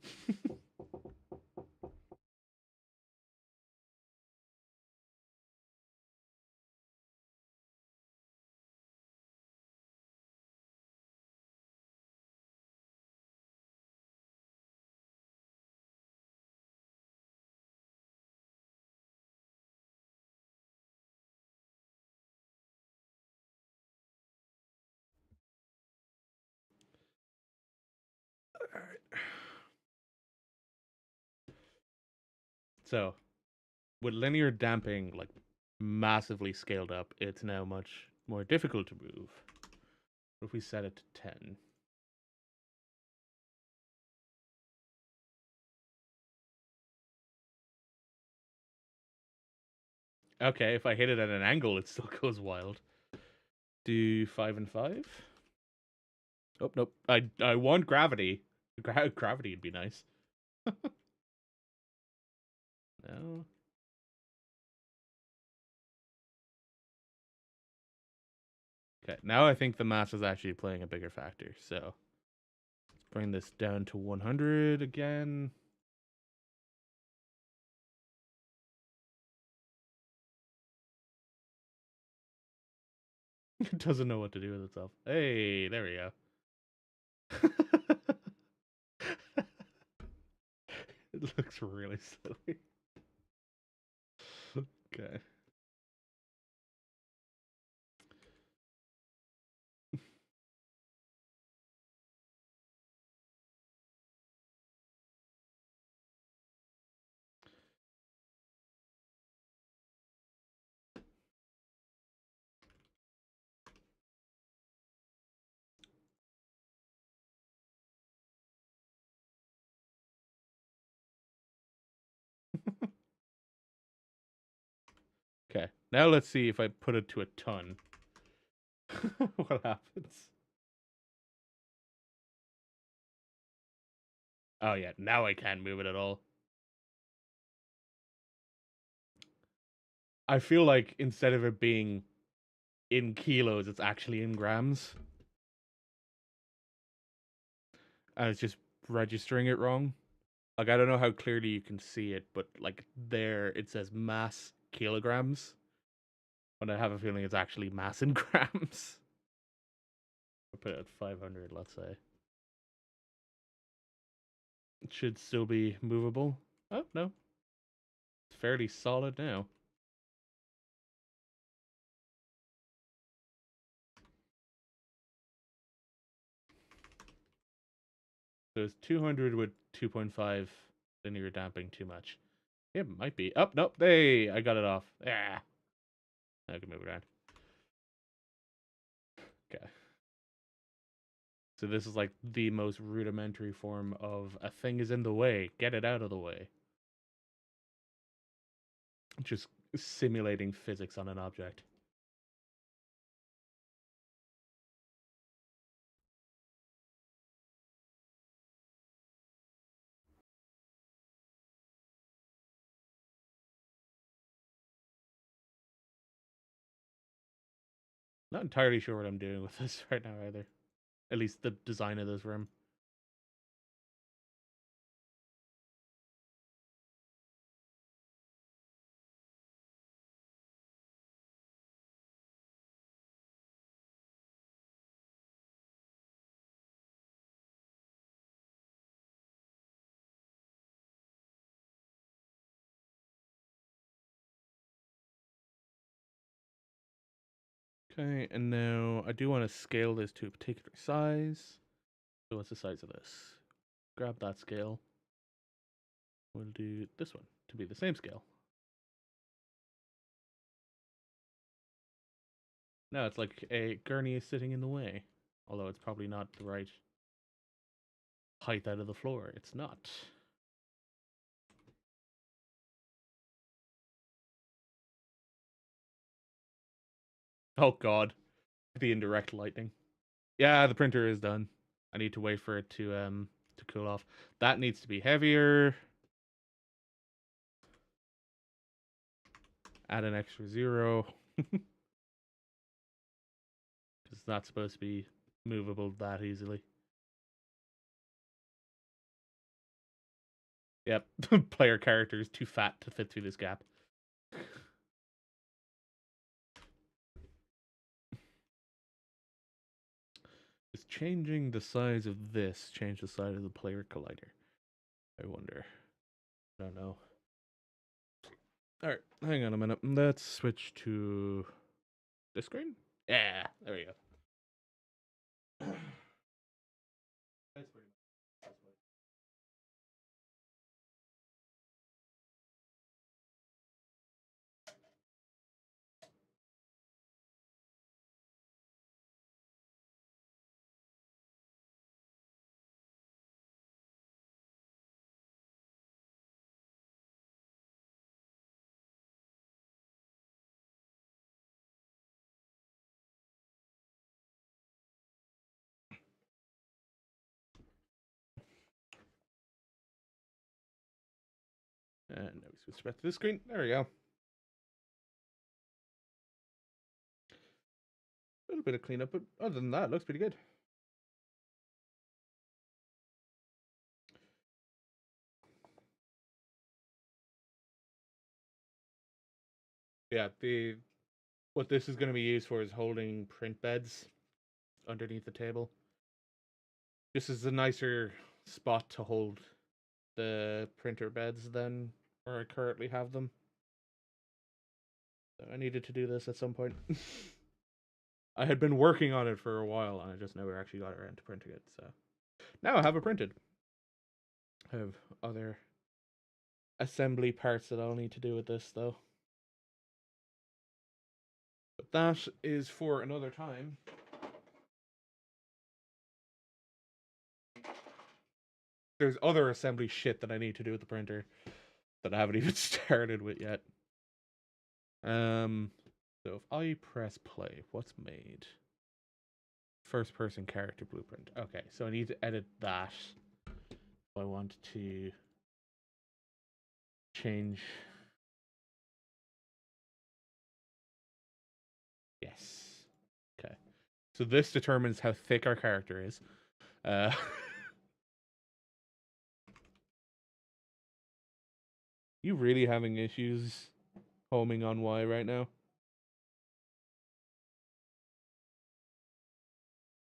Speaker 1: All right. So, with linear damping like massively scaled up, it's now much more difficult to move. What if we set it to 10? Okay, if I hit it at an angle, it still goes wild. Do 5 and 5. Oh nope. I want gravity. Gravity would be nice. No. Okay, now I think the mass is actually playing a bigger factor. So let's bring this down to 100 again. It doesn't know what to do with itself. Hey, there we go. It looks really silly. Okay. Okay. Now let's see if I put it to a ton. What happens? Oh yeah, now I can't move it at all. I feel like instead of it being in kilos, it's actually in grams. And it's just registering it wrong. Like I don't know how clearly you can see it, but like there it says mass kilograms. But I have a feeling it's actually mass in grams. I'll put it at 500, let's say. It should still be movable. Oh, no. It's fairly solid now. So it's 200 with 2.5 linear damping too much. It might be. Oh, nope. Hey, I got it off. Yeah. I can move it around. Okay. So this is like the most rudimentary form of a thing is in the way. Get it out of the way. Just simulating physics on an object. Not entirely sure what I'm doing with this right now either. At least the design of this room. Okay, and now I do want to scale this to a particular size. So what's the size of this? Grab that scale. We'll do this one to be the same scale. No, it's like a gurney is sitting in the way. Although it's probably not the right height out of the floor. It's not. Oh god. The indirect lighting. Yeah, the printer is done. I need to wait for it to cool off. That needs to be heavier. Add an extra 0. It's not supposed to be movable that easily. Yep, player character is too fat to fit through this gap. Is changing the size of this change the size of the player collider? I wonder. I don't know. Alright, hang on a minute. Let's switch to this screen. Yeah, there we go. That's pretty And now we switch back to this screen. There we go. A little bit of cleanup, but other than that, it looks pretty good. Yeah, what this is going to be used for is holding print beds underneath the table. This is a nicer spot to hold the printer beds than where I currently have them. So I needed to do this at some point. I had been working on it for a while and I just never actually got around to printing it. So now I have it printed. I have other assembly parts that I'll need to do with this though. But that is for another time. There's other assembly shit that I need to do with the printer that I haven't even started with yet. So if I press play, what's made? First person character blueprint. Okay, so I need to edit that. If I want to change. Yes. Okay. So this determines how thick our character is. You really having issues homing on Y right now?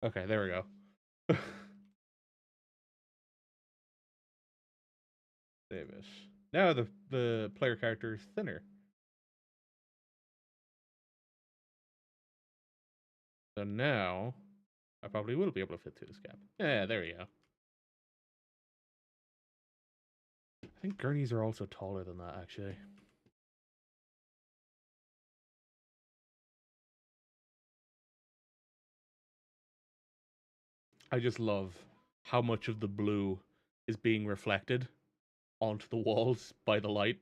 Speaker 1: Okay, there we go. Save it. Now the player character is thinner. So now I probably will be able to fit through this gap. Yeah, there we go. I think gurneys are also taller than that, actually. I just love how much of the blue is being reflected onto the walls by the light.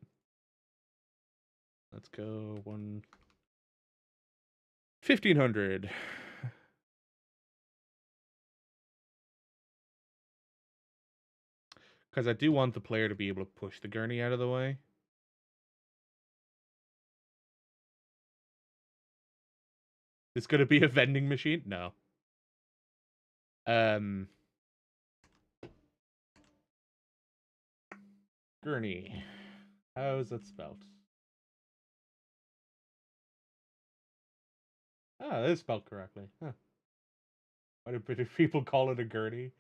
Speaker 1: Let's go 1500. Because I do want the player to be able to push the gurney out of the way. It's going to be a vending machine? No. Gurney. How is that spelled? Ah, that is spelled correctly. Huh. Why do British people call it a gurney?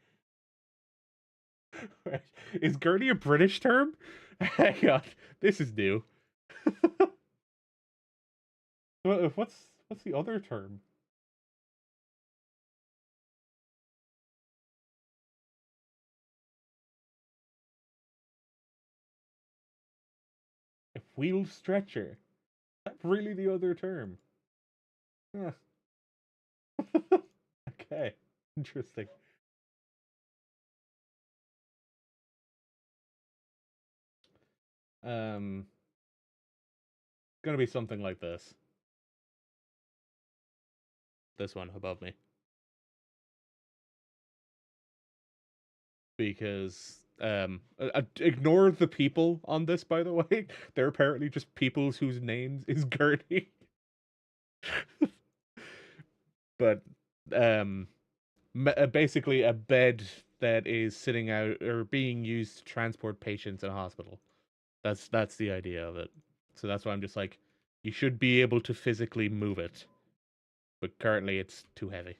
Speaker 1: Is gurney a British term? Hang on, this is new. What's the other term? A wheel stretcher. That's really the other term. Huh. Okay, interesting. It's gonna be something like this. This one above me. Because ignore the people on this, by the way. They're apparently just peoples whose names is Gertie. But basically a bed that is sitting out or being used to transport patients in a hospital. That's the idea of it. So that's why I'm just like, you should be able to physically move it, but currently it's too heavy.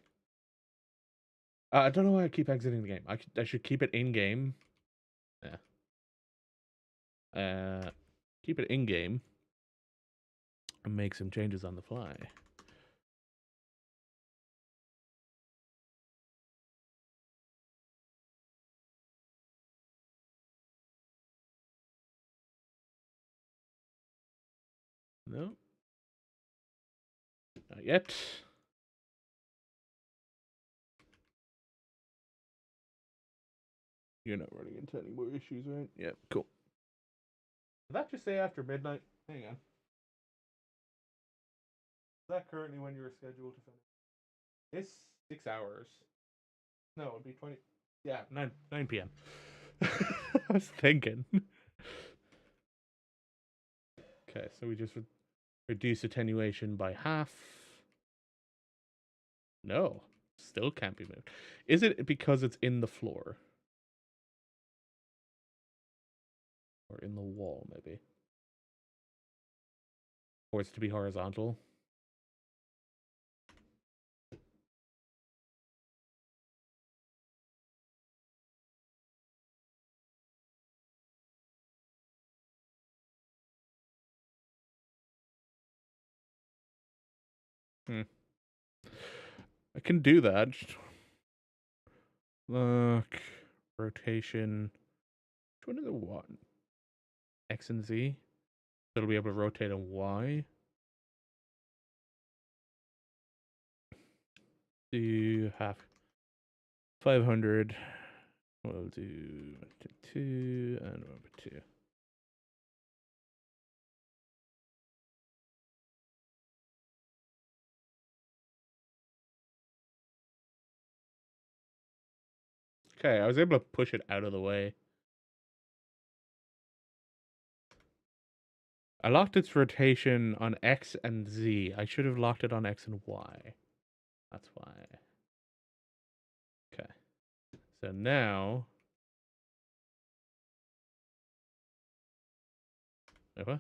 Speaker 1: I don't know why I keep exiting the game. I should keep it in game. Yeah. Keep it in game and make some changes on the fly. No. Not yet. You're not running into any more issues, right? Yeah, cool. Did that just say after midnight? Hang on. Is that currently when you're scheduled to finish? It's 6 hours. No, it'd be 20. Yeah, 9 p.m. I was thinking. Okay, so we just reduce attenuation by half. No, still can't be moved. Is it because it's in the floor? Or in the wall, maybe? Or it's to be horizontal? I can do that. Look, rotation. Which one is it? What? X and Z. So it'll be able to rotate on Y. Do half 500. We'll do 2 and 1/2. Okay, I was able to push it out of the way. I locked its rotation on X and Z. I should have locked it on X and Y. That's why. Okay. So now. What?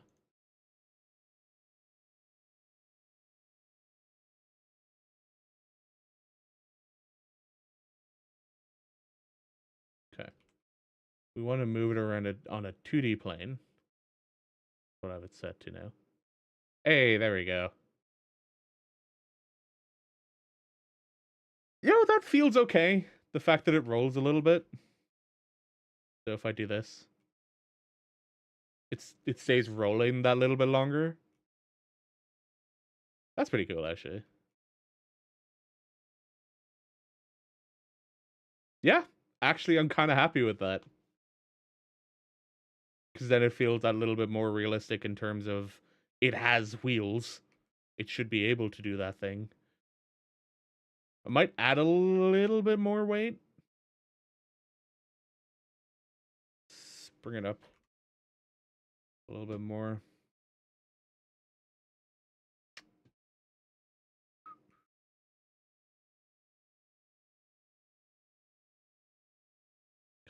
Speaker 1: Okay. We want to move it around on a 2D plane. What I have it set to now. Hey, there we go. That feels okay. The fact that it rolls a little bit. So if I do this, it stays rolling that little bit longer. That's pretty cool, actually. Yeah, actually, I'm kind of happy with that. Because then it feels that little bit more realistic in terms of it has wheels. It should be able to do that thing. I might add a little bit more weight. Let's bring it up a little bit more.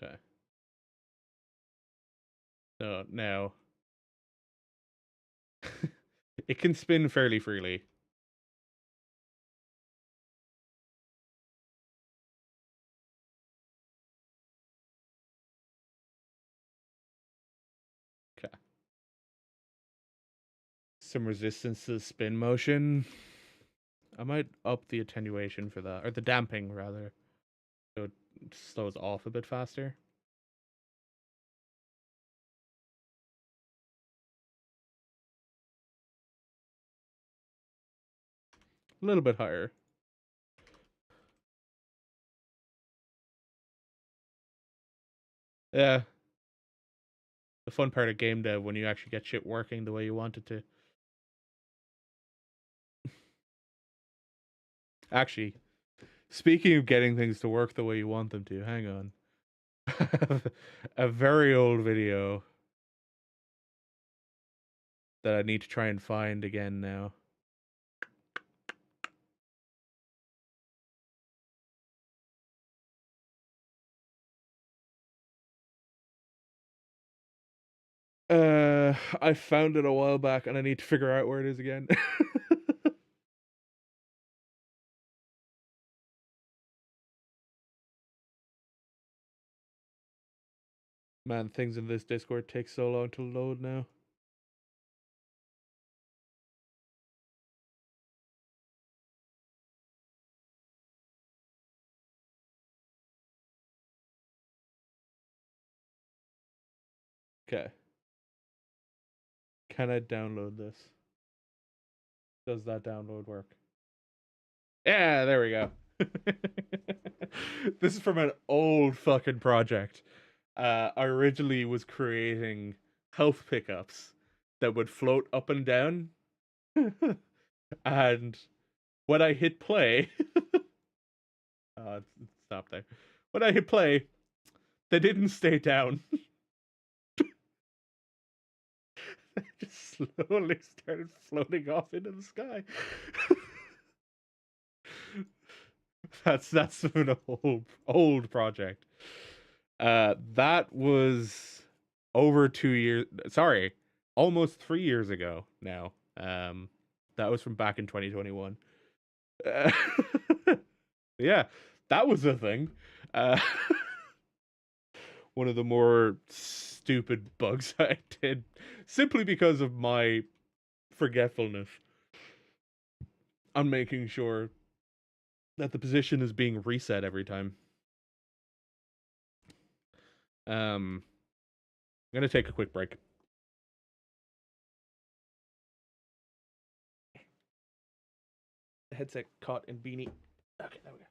Speaker 1: Okay. So now it can spin fairly freely. Okay. Some resistance to the spin motion. I might up the attenuation for that, or the damping rather, so it slows off a bit faster. A little bit higher. Yeah. The fun part of game dev when you actually get shit working the way you want it to. Actually, speaking of getting things to work the way you want them to, hang on. A very old video that I need to try and find again now. I found it a while back and I need to figure out where it is again. Man, things in this Discord take so long to load now. Okay. Can I download this? Does that download work? Yeah, there we go. This is from an old fucking project. I originally was creating health pickups that would float up and down. And when I hit play, stop there. When I hit play, they didn't stay down. They just slowly started floating off into the sky. That's an old project. That was over 2 years. Sorry, almost 3 years ago now. That was from back in 2021. Uh, yeah, that was a thing. Uh, one of the more stupid bugs I did simply because of my forgetfulness on making sure that the position is being reset every time. I'm gonna take a quick break. Headset caught in beanie. Okay, there we go.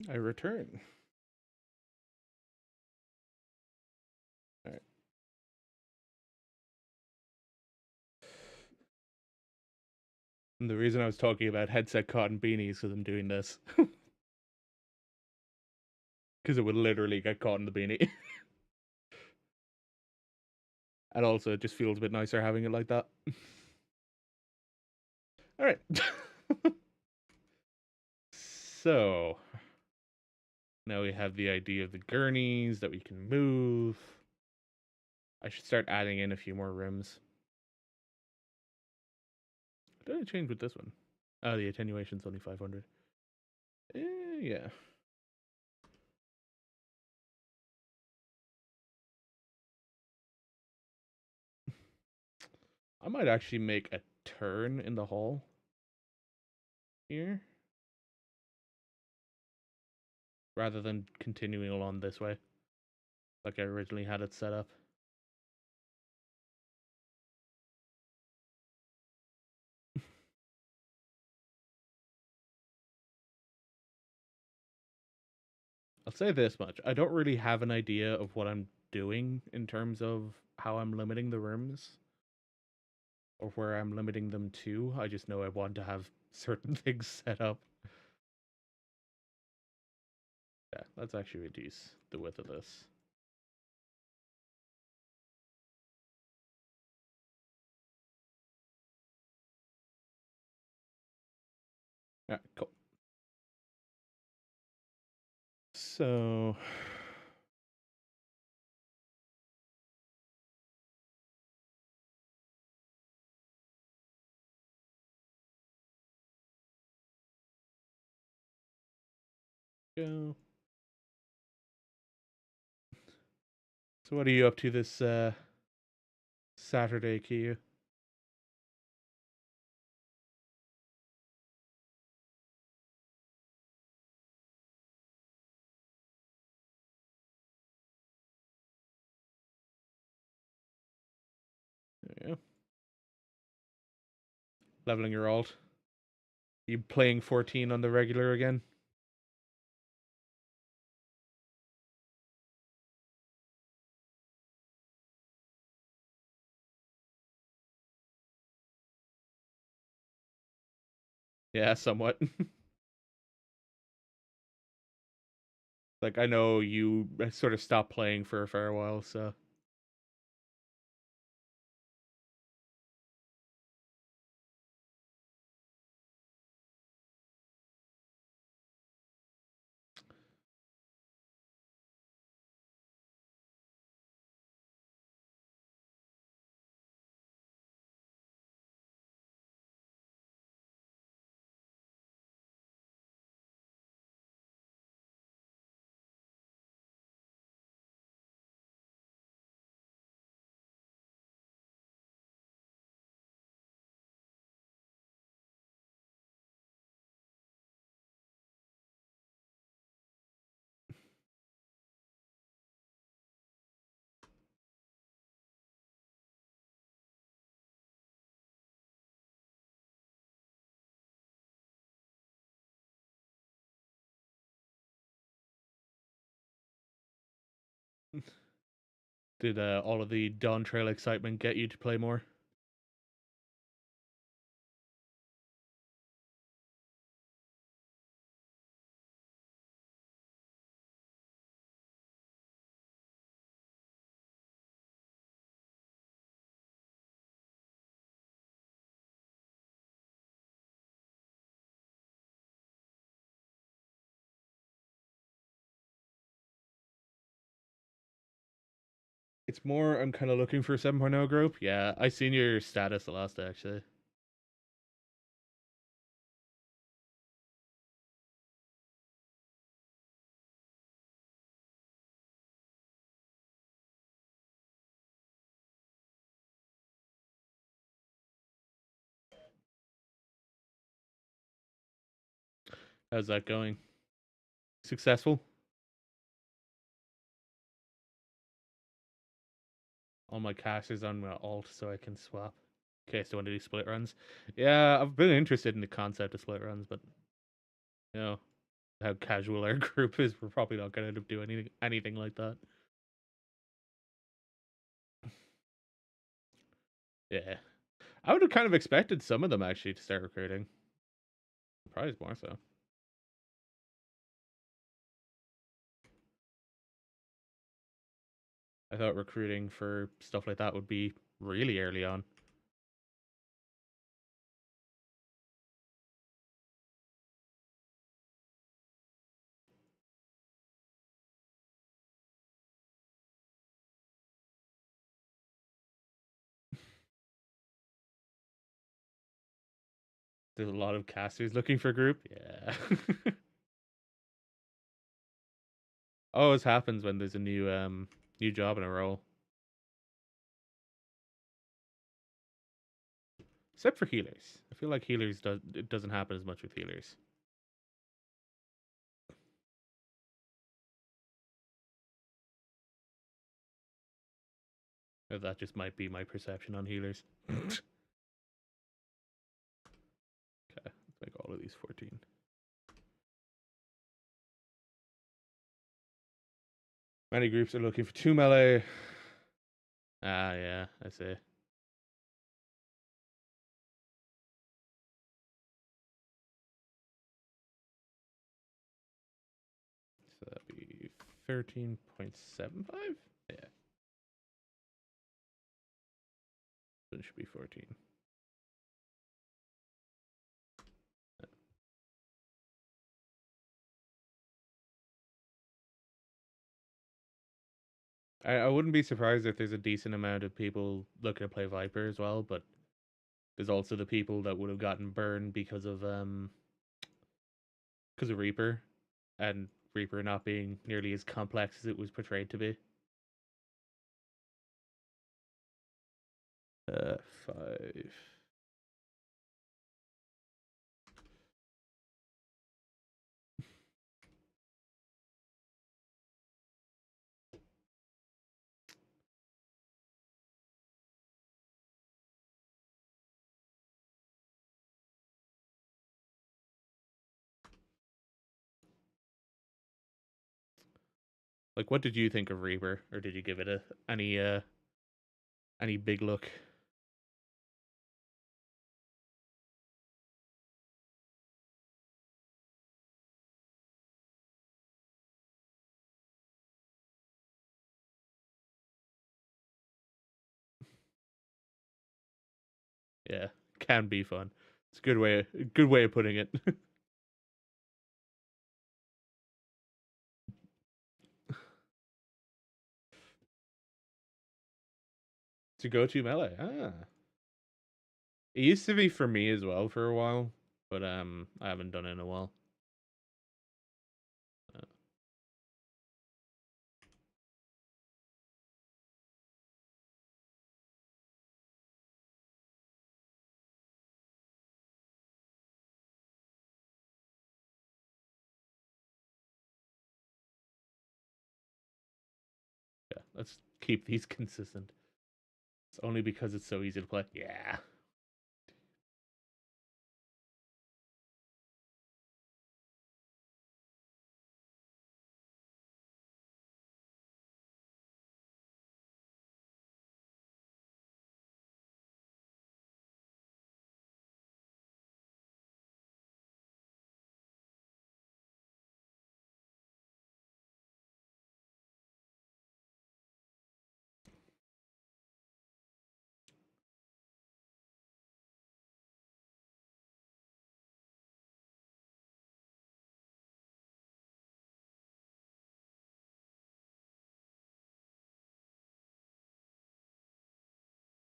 Speaker 1: I return. All right. And the reason I was talking about headset cotton beanies because I'm doing this. Because it would literally get caught in the beanie. And also, it just feels a bit nicer having it like that. All right. So, now we have the idea of the gurneys that we can move. I should start adding in a few more rooms. What did I change with this one? Oh, the attenuation's only 500. Yeah. I might actually make a turn in the hall here rather than continuing along this way like I originally had it set up. I'll say this much. I don't really have an idea of what I'm doing in terms of how I'm limiting the rooms or where I'm limiting them to. I just know I want to have certain things set up. Yeah, let's actually reduce the width of this. Alright, cool. So go. So what are you up to this Saturday, Kiyu? leveling your alt. You playing 14 on the regular again? Yeah, somewhat. Like, I know you sort of stopped playing for a fair while, so. Did all of the Dawn Trail excitement get you to play more? It's more, I'm kind of looking for a 7.0 group. Yeah, I seen your status the last day, actually. How's that going? Successful? All my cash is on my alt, so I can swap in case I want to do split runs. Yeah, I've been interested in the concept of split runs, but you know how casual our group is, we're probably not going to end up doing anything like that. Yeah, I would have kind of expected some of them actually to start recruiting. Probably more so. I thought recruiting for stuff like that would be really early on. There's a lot of casters looking for group. Yeah. Always happens when there's a new job in a role. Except for healers. I feel like healers it doesn't happen as much with healers. Or that just might be my perception on healers. Okay, let's make all of these 14. Many groups are looking for 2 melee. Ah, yeah, I see. So that'd be 13.75? Yeah. So it should be 14. I wouldn't be surprised if there's a decent amount of people looking to play Viper as well, but there's also the people that would have gotten burned because of Reaper, and Reaper not being nearly as complex as it was portrayed to be. 5. Like, what did you think of Reaper, or did you give it any big look? Yeah, can be fun. It's a good way of putting it. To go to melee. It used to be for me as well for a while, but I haven't done it in a while. Uh, yeah, let's keep these consistent. It's only because it's so easy to play. Yeah.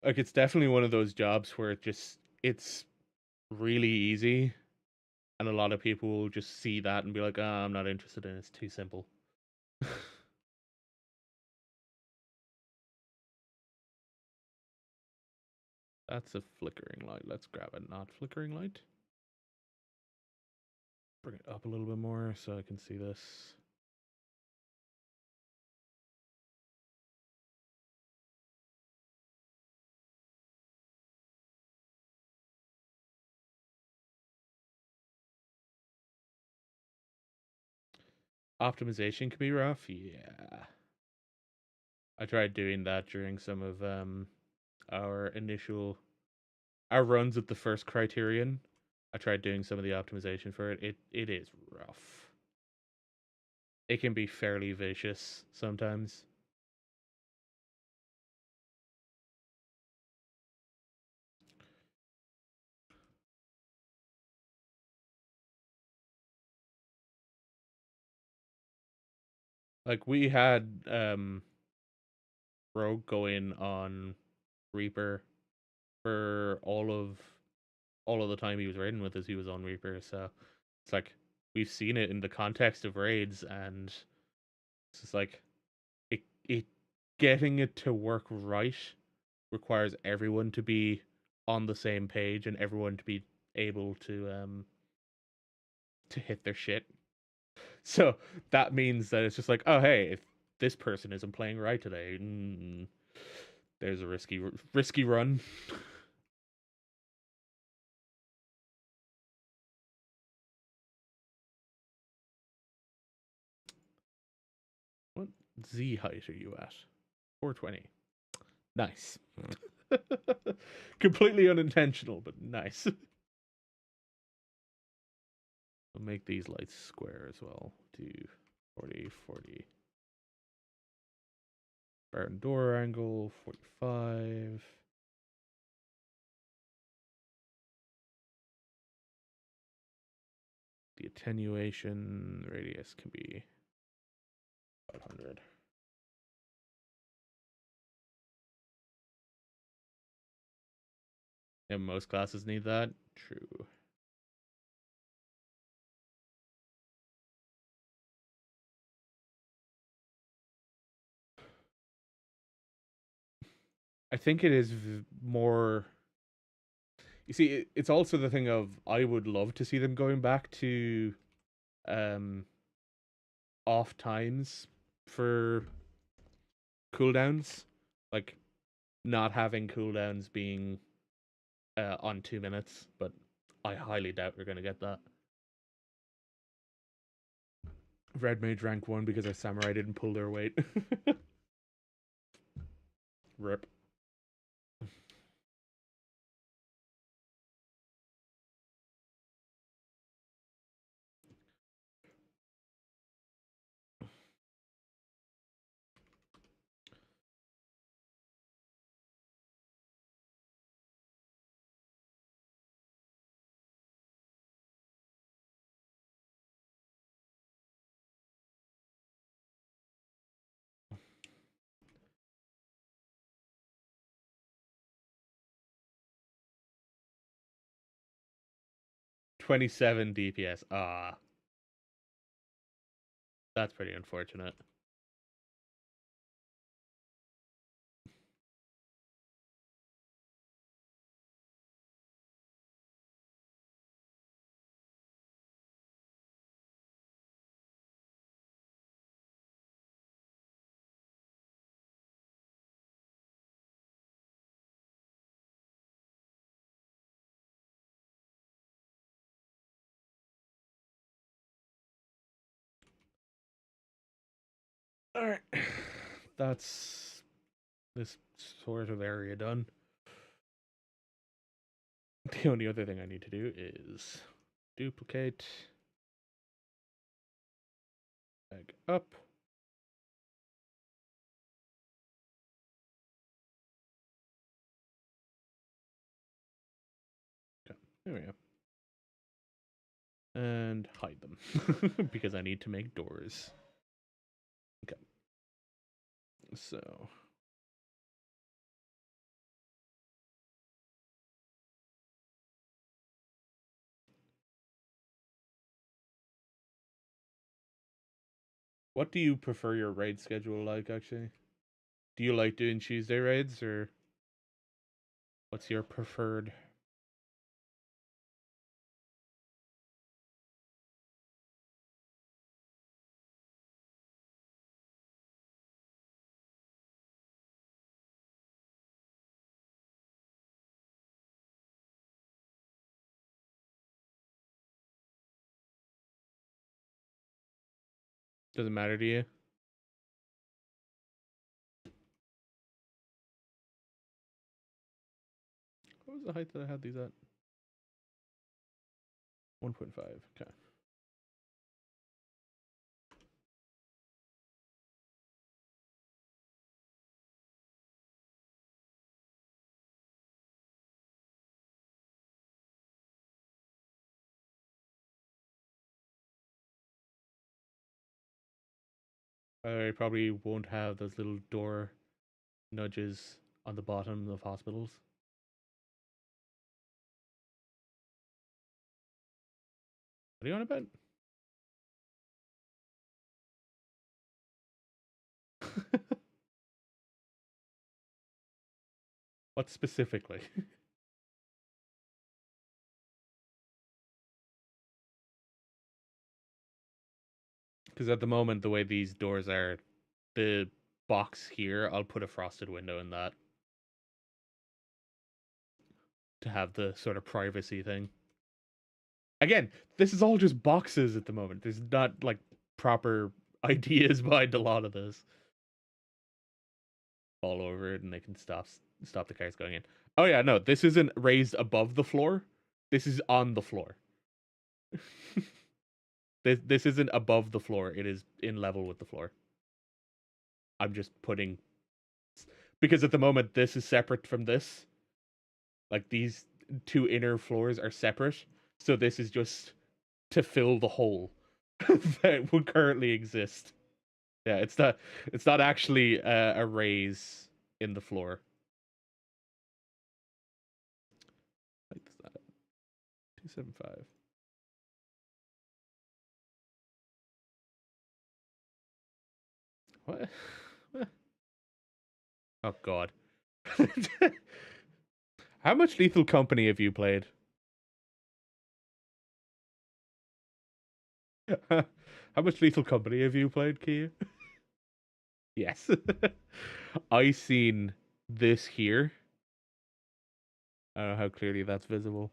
Speaker 1: Like it's definitely one of those jobs where it's really easy, and a lot of people will just see that and be like, "Ah, I'm not interested in it. It's too simple." That's a flickering light. Let's grab a not flickering light. Bring it up a little bit more so I can see this. Optimization can be rough. Yeah. I tried doing that during some of our initial our runs with the first Criterion. I tried doing some of the optimization for it. It is rough. It can be fairly vicious sometimes. Like we had Rogue go in on Reaper for all of the time he was raiding with us. He was on Reaper, so it's like we've seen it in the context of raids, and it's just like it getting it to work right requires everyone to be on the same page and everyone to be able to hit their shit. So that means that it's just like, oh hey, if this person isn't playing right today, there's a risky run. What Z height are you at? 420. Nice. Completely unintentional, but nice. I'll make these lights square as well. Do 40, 40. Baron door angle, 45. The attenuation radius can be 500. And most classes need that. True. I think it is more. You see, it's also the thing of I would love to see them going back to um, off times for cooldowns, like not having cooldowns being on 2 minutes. But I highly doubt we're going to get that. Red Mage rank 1 because our samurai didn't pull their weight. Rip. $27 DPS. Ah, that's pretty unfortunate. Alright. That's this sort of area done. The only other thing I need to do is duplicate, back up. Okay, there we go. And hide them because I need to make doors. Okay. So what do you prefer your raid schedule like, actually? Do you like doing Tuesday raids, or what's your preferred? Doesn't matter to you? What was the height that I had these at? 1.5. Okay. I probably won't have those little door nudges on the bottom of hospitals. What are you on about? What specifically? Because at the moment, the way these doors are, the box here, I'll put a frosted window in that to have the sort of privacy thing. Again, this is all just boxes at the moment. There's not like proper ideas behind a lot of this. Fall over it and they can stop the cars going in. Oh yeah, no, this isn't raised above the floor. This is on the floor. this isn't above the floor. It is in level with the floor. I'm just putting because at the moment this is separate from this. Like these two inner floors are separate, so this is just to fill the hole that would currently exist. Yeah, it's not actually a raise in the floor. Like that. 275. What? Oh god. How much Lethal Company have you played? How much Lethal Company have you played, Kia? Yes. I seen this here. I don't know how clearly that's visible.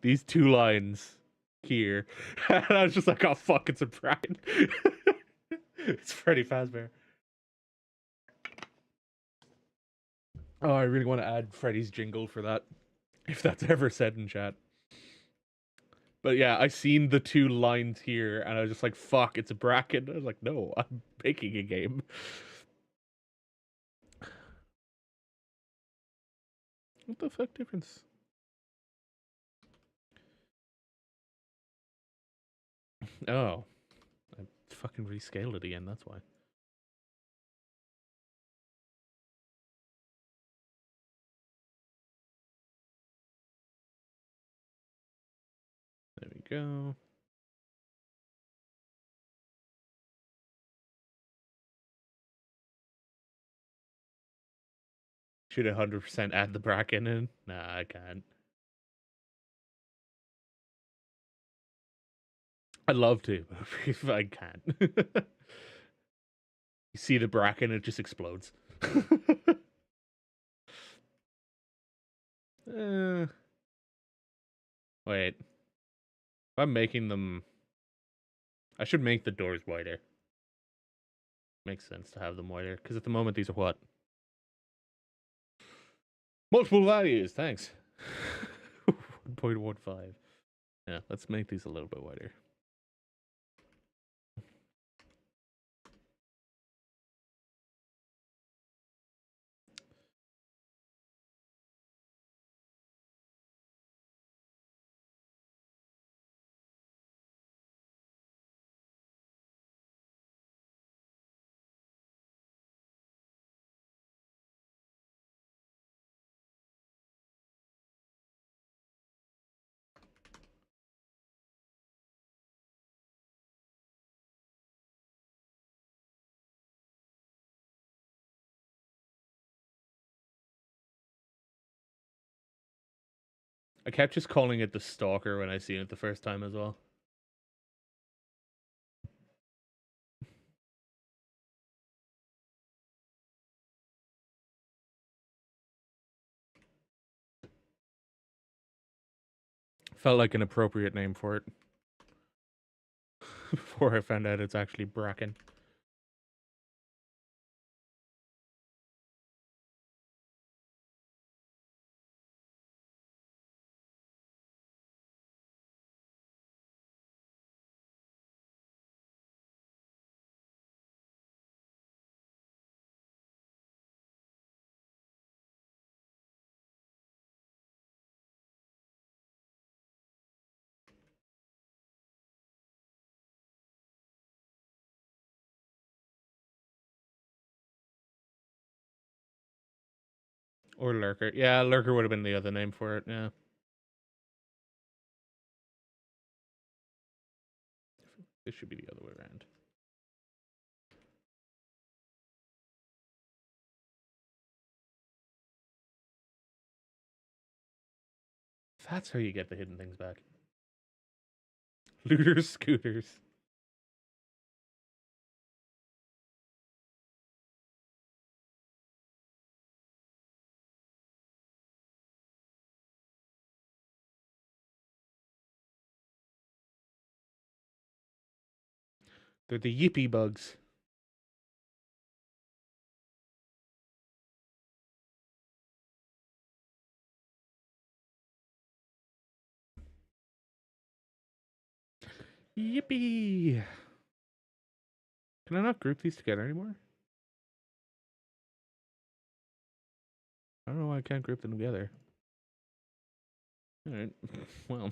Speaker 1: These two lines here. And I was just like, oh fuck, it's a Bracken. It's Freddy Fazbear. Oh, I really want to add Freddy's jingle for that, if that's ever said in chat. But yeah, I seen the two lines here, and I was just like, fuck, it's a Bracken. I was like, no, I'm making a game. What the fuck difference? Oh. I fucking rescaled it again, that's why. There we go. Should 100% add the Bracken in? Nah, I can't. I'd love to, but if I can't. You see the Bracken, it just explodes. Wait. If I'm making them... I should make the doors wider. Makes sense to have them wider, because at the moment these are what? Multiple values, thanks. 1.15. Yeah, let's make these a little bit wider. I kept just calling it the Stalker when I seen it the first time as well. Felt like an appropriate name for it. Before I found out it's actually Bracken. Or Lurker. Yeah, Lurker would have been the other name for it, yeah. This should be the other way around. That's how you get the hidden things back. Looters, scooters. They're the yippee bugs. Yippee! Can I not group these together anymore? I don't know why I can't group them together. Alright, well.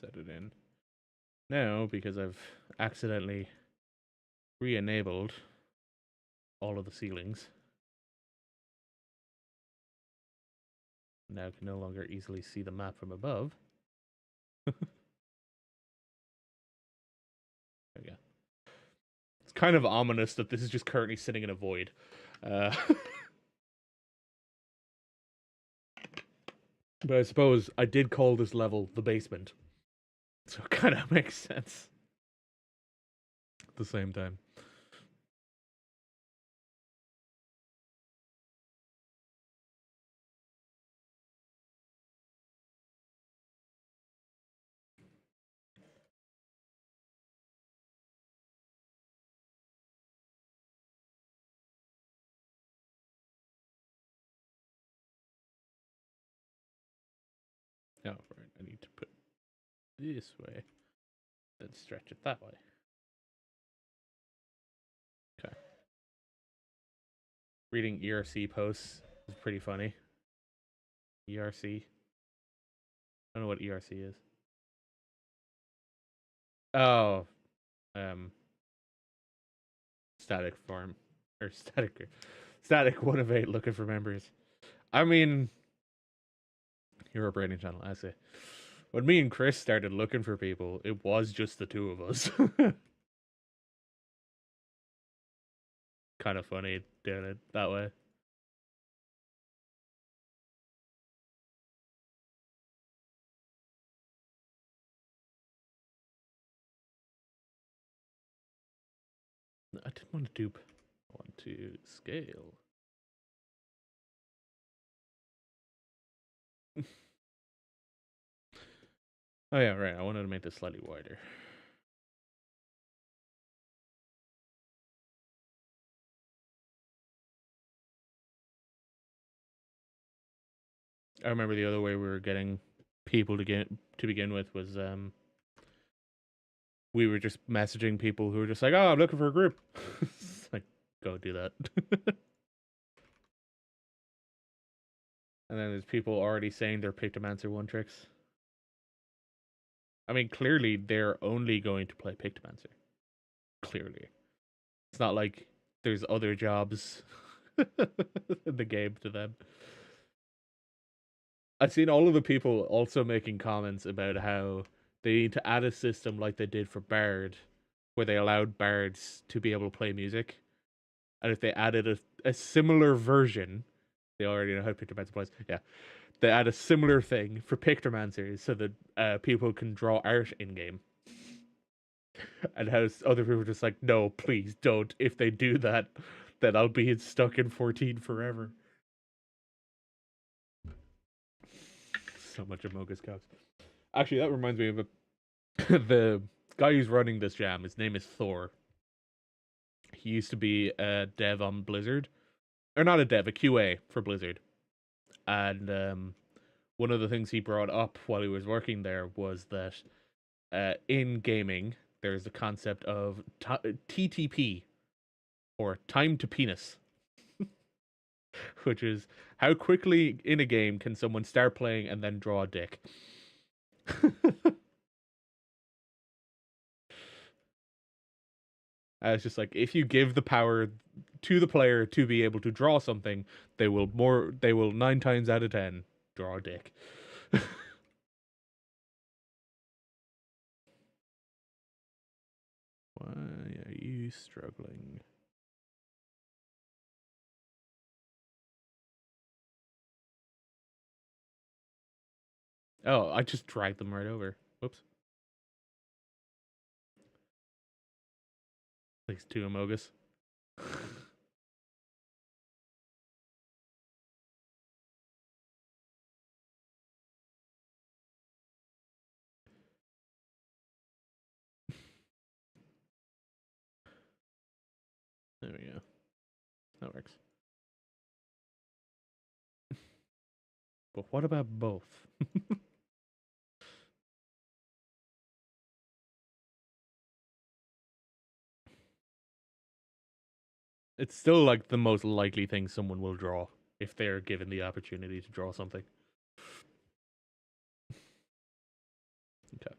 Speaker 1: Set it in. Now, because I've accidentally re-enabled all of the ceilings, now can no longer easily see the map from above. There we go. It's kind of ominous that this is just currently sitting in a void. But I suppose I did call this level the basement. So it kind of makes sense at the same time. Oh, right. I need to put this way, then stretch it that way. Okay. Reading ERC posts is pretty funny. ERC. I don't know what ERC is. Oh, um, static form or static 1 of 8 looking for members. I mean, you're a brainy channel. I say. When me and Chris started looking for people, it was just the two of us. Kind of funny doing it that way. I didn't want to dupe. I want to scale. Oh yeah, right. I wanted to make this slightly wider. I remember the other way we were getting people to begin with was we were just messaging people who were just like, "Oh, I'm looking for a group." Like, go do that. And then there's people already saying they're Pictomancer one tricks. I mean, clearly they're only going to play Pictomancer. Clearly, it's not like there's other jobs in the game to them. I've seen all of the people also making comments about how they need to add a system like they did for Bard, where they allowed bards to be able to play music. And if they added a similar version, they already know how Pictomancer plays. Yeah, they add a similar thing for Pictomancers so that people can draw art in game. And how other people are just like, no, please don't. If they do that, then I'll be stuck in 14 forever. So much Amogus Cows. Actually, that reminds me of the guy who's running this jam. His name is Thor. He used to be a dev on Blizzard, or not a dev, a QA for Blizzard. And one of the things he brought up while he was working there was that in gaming there's the concept of TTP, or time to penis, which is how quickly in a game can someone start playing and then draw a dick. It's just like if you give the power to the player to be able to draw something, they will 9 times out of 10 draw a dick. Why are you struggling? Oh, I just dragged them right over. Whoops. Thanks to Amogus. There we go. That works. But what about both? It's still like the most likely thing someone will draw if they're given the opportunity to draw something. Okay.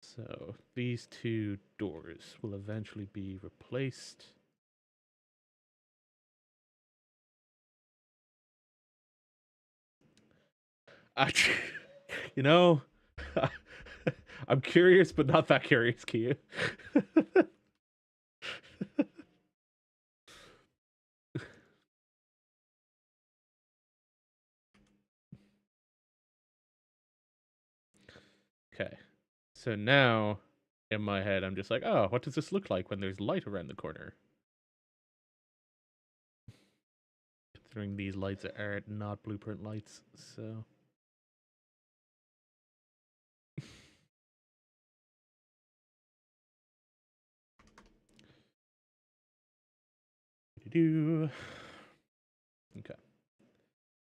Speaker 1: So these two doors will eventually be replaced. Actually, you know, I'm curious, but not that curious, Kia. Okay. So now, in my head, I'm just like, oh, what does this look like when there's light around the corner? Considering these lights are not blueprint lights, so. Do. Okay.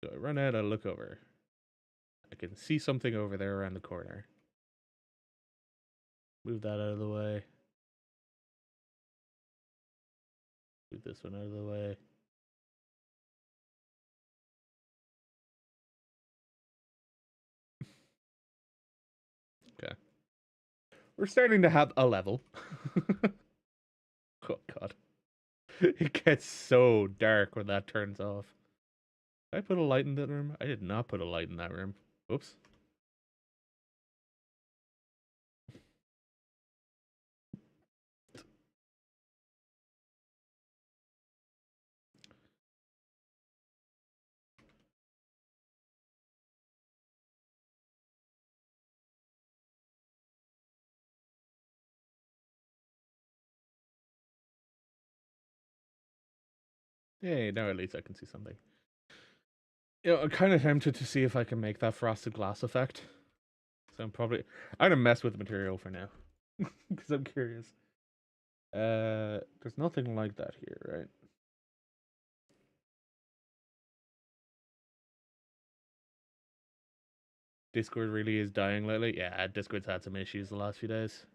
Speaker 1: So I run out, I look over. I can see something over there around the corner. Move that out of the way. Move this one out of the way. Okay. We're starting to have a level. Oh, God. It gets so dark when that turns off. Did I put a light in that room? I did not put a light in that room. Oops. Hey, now at least I can see something. You know, I'm kind of tempted to see if I can make that frosted glass effect. So I'm gonna mess with the material for now. Because I'm curious. There's nothing like that here, right? Discord really is dying lately. Yeah, Discord's had some issues the last few days.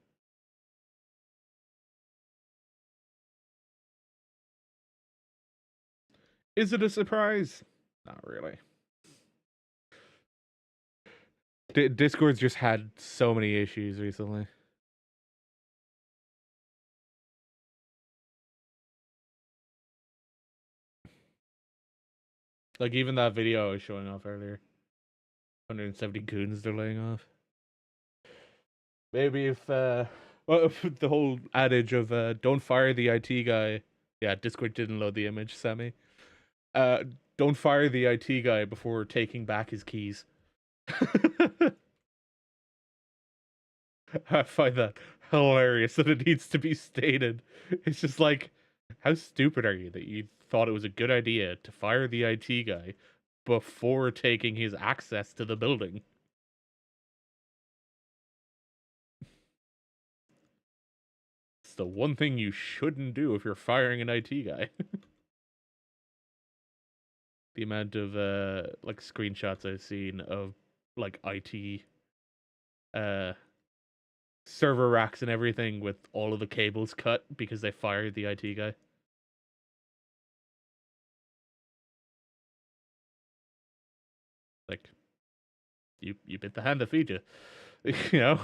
Speaker 1: Is it a surprise? Not really. Discord's just had so many issues recently. Like even that video I was showing off earlier. 170 goons they're laying off. Maybe if well, the whole adage of don't fire the IT guy. Yeah, Discord didn't load the image, Sammy. Uh don't fire the IT guy before taking back his keys. I find that hilarious that it needs to be stated. It's just like, how stupid are you that you thought it was a good idea to fire the IT guy before taking his access to the building? It's the one thing you shouldn't do if you're firing an IT guy. The amount of like screenshots I've seen of like IT uh server racks and everything with all of the cables cut because they fired the IT guy. Like you bit the hand that feed you. You know?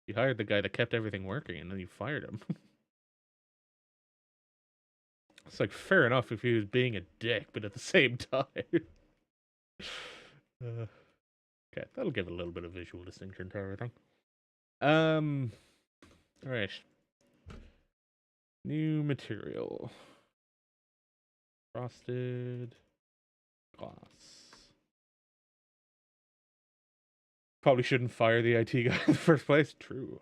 Speaker 1: You hired the guy that kept everything working and then you fired him. It's like fair enough if he was being a dick, but at the same time. Okay, that'll give a little bit of visual distinction to everything. Alright. New material. Frosted glass. Probably shouldn't fire the IT guy in the first place. True.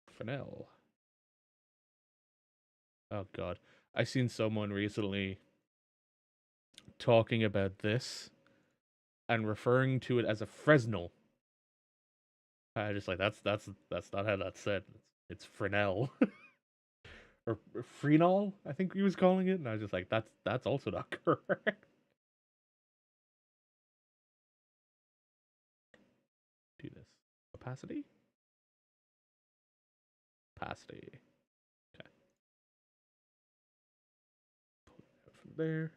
Speaker 1: Fennel. Oh god. I seen someone recently talking about this and referring to it as a Fresnel. I just like that's not how that's said. It's Fresnel. Or Frenol, I think he was calling it, and I was just like, that's also not correct. Do this. Opacity? Opacity. Okay. Pull it out from there.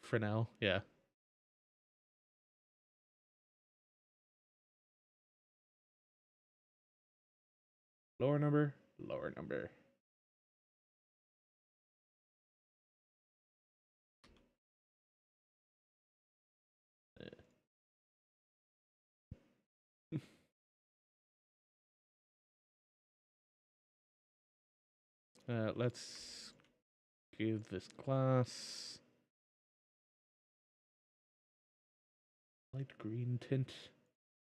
Speaker 1: Fresnel, yeah. Lower number, lower number. Let's give this class light green tint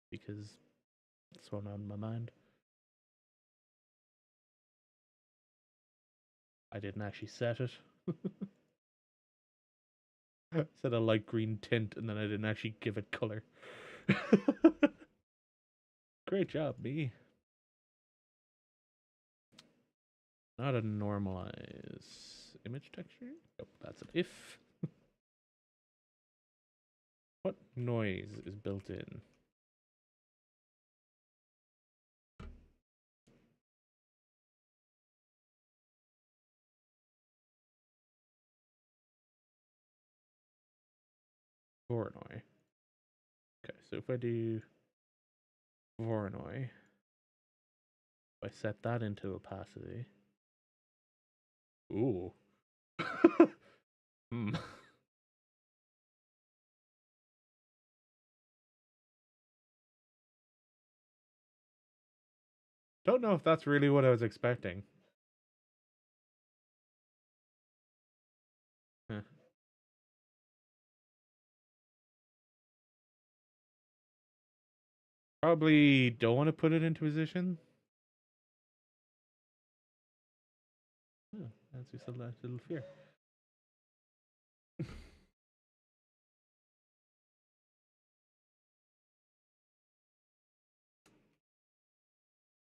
Speaker 1: because it's one on my mind. I didn't actually set it. I said a light green tint and then I didn't actually give it color. Great job, me. Not a normalize. image texture? Nope, that's an if. What noise is built in? Voronoi. Okay, so if I do Voronoi, if I set that into opacity. Ooh. Hmm. Don't know if that's really what I was expecting. Huh. Probably don't want to put it into position. Oh, that's just a little fear.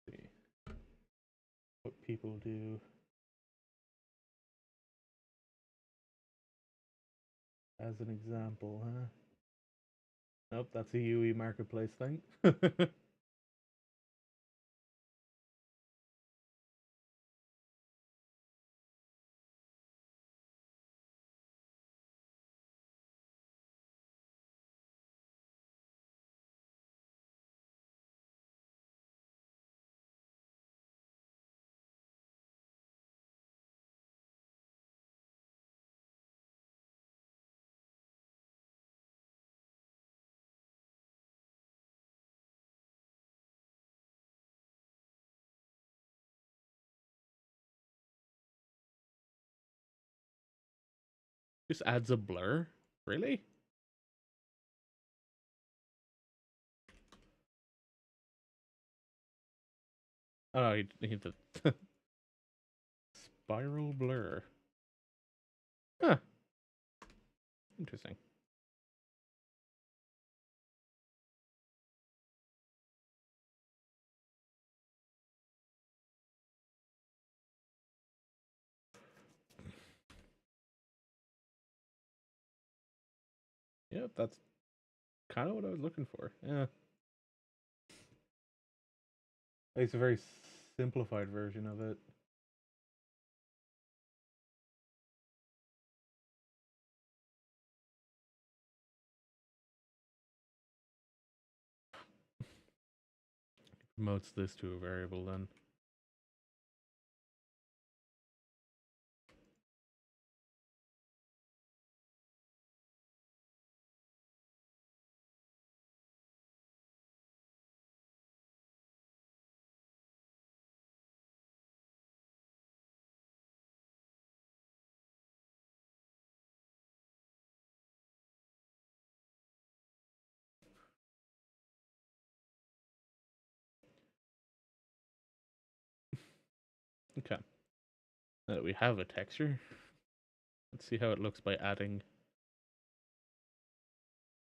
Speaker 1: See what people do. As an example, huh? Nope, that's a UE marketplace thing. Just adds a blur? Really? Oh, he need the spiral blur. Huh. Interesting. Yep, that's kind of what I was looking for. Yeah. It's a very simplified version of it. Promotes this to a variable then. Okay. Now that we have a texture, let's see how it looks by adding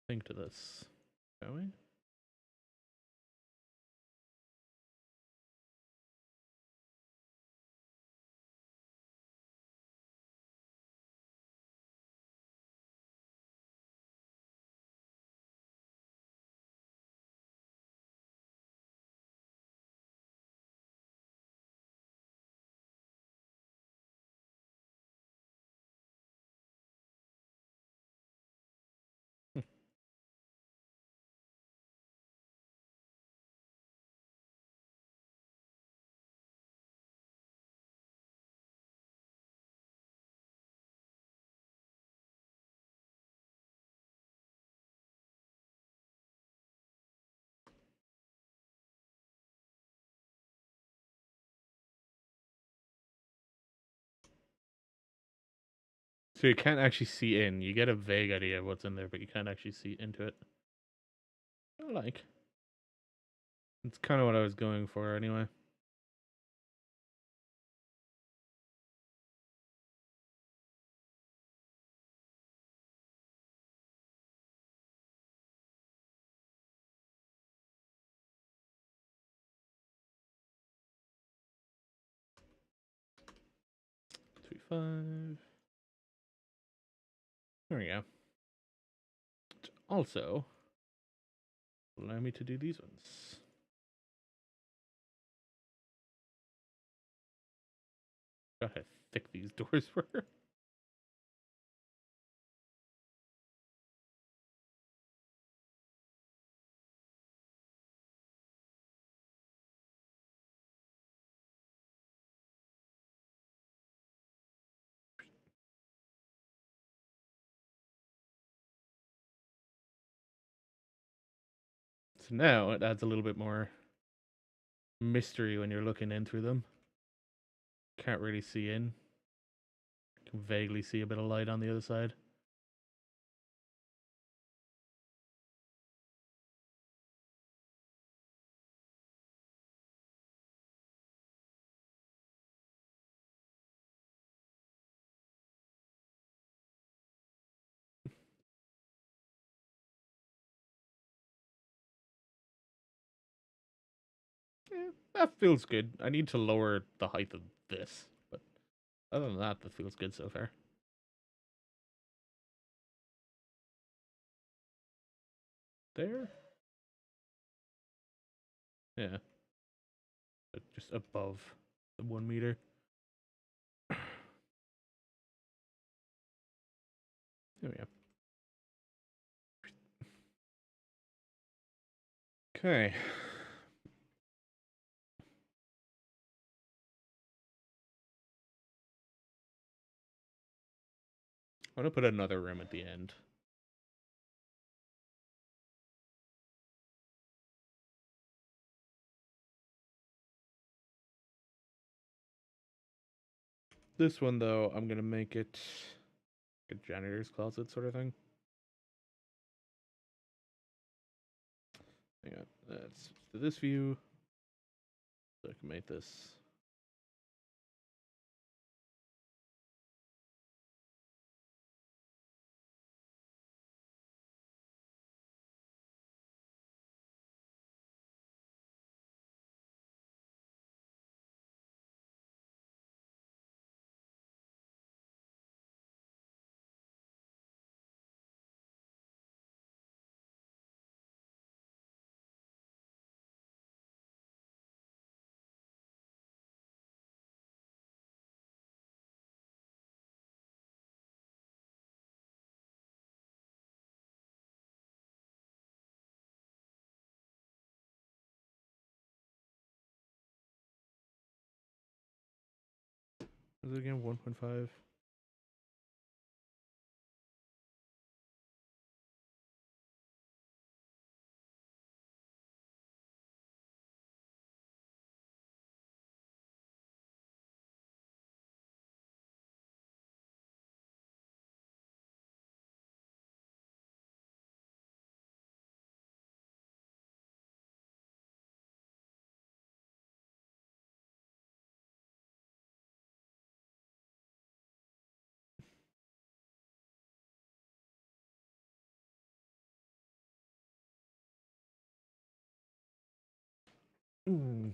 Speaker 1: thing to this. Shall we? So you can't actually see in. You get a vague idea of what's in there, but you can't actually see into it. I like. It's kind of what I was going for anyway. To be 1.5. There we go. Also, allow me to do these ones. God, how thick these doors were. So now it adds a little bit more mystery when you're looking in through them. Can't really see in. Can vaguely see a bit of light on the other side. That feels good. I need to lower the height of this, but other than that feels good so far. There? Yeah. But just above the 1 meter. There we go. Okay. I'm gonna put another room at the end. This one, though, I'm gonna make it a janitor's closet sort of thing. Hang on, let's do this view. So I can make this. Is it again 1.5?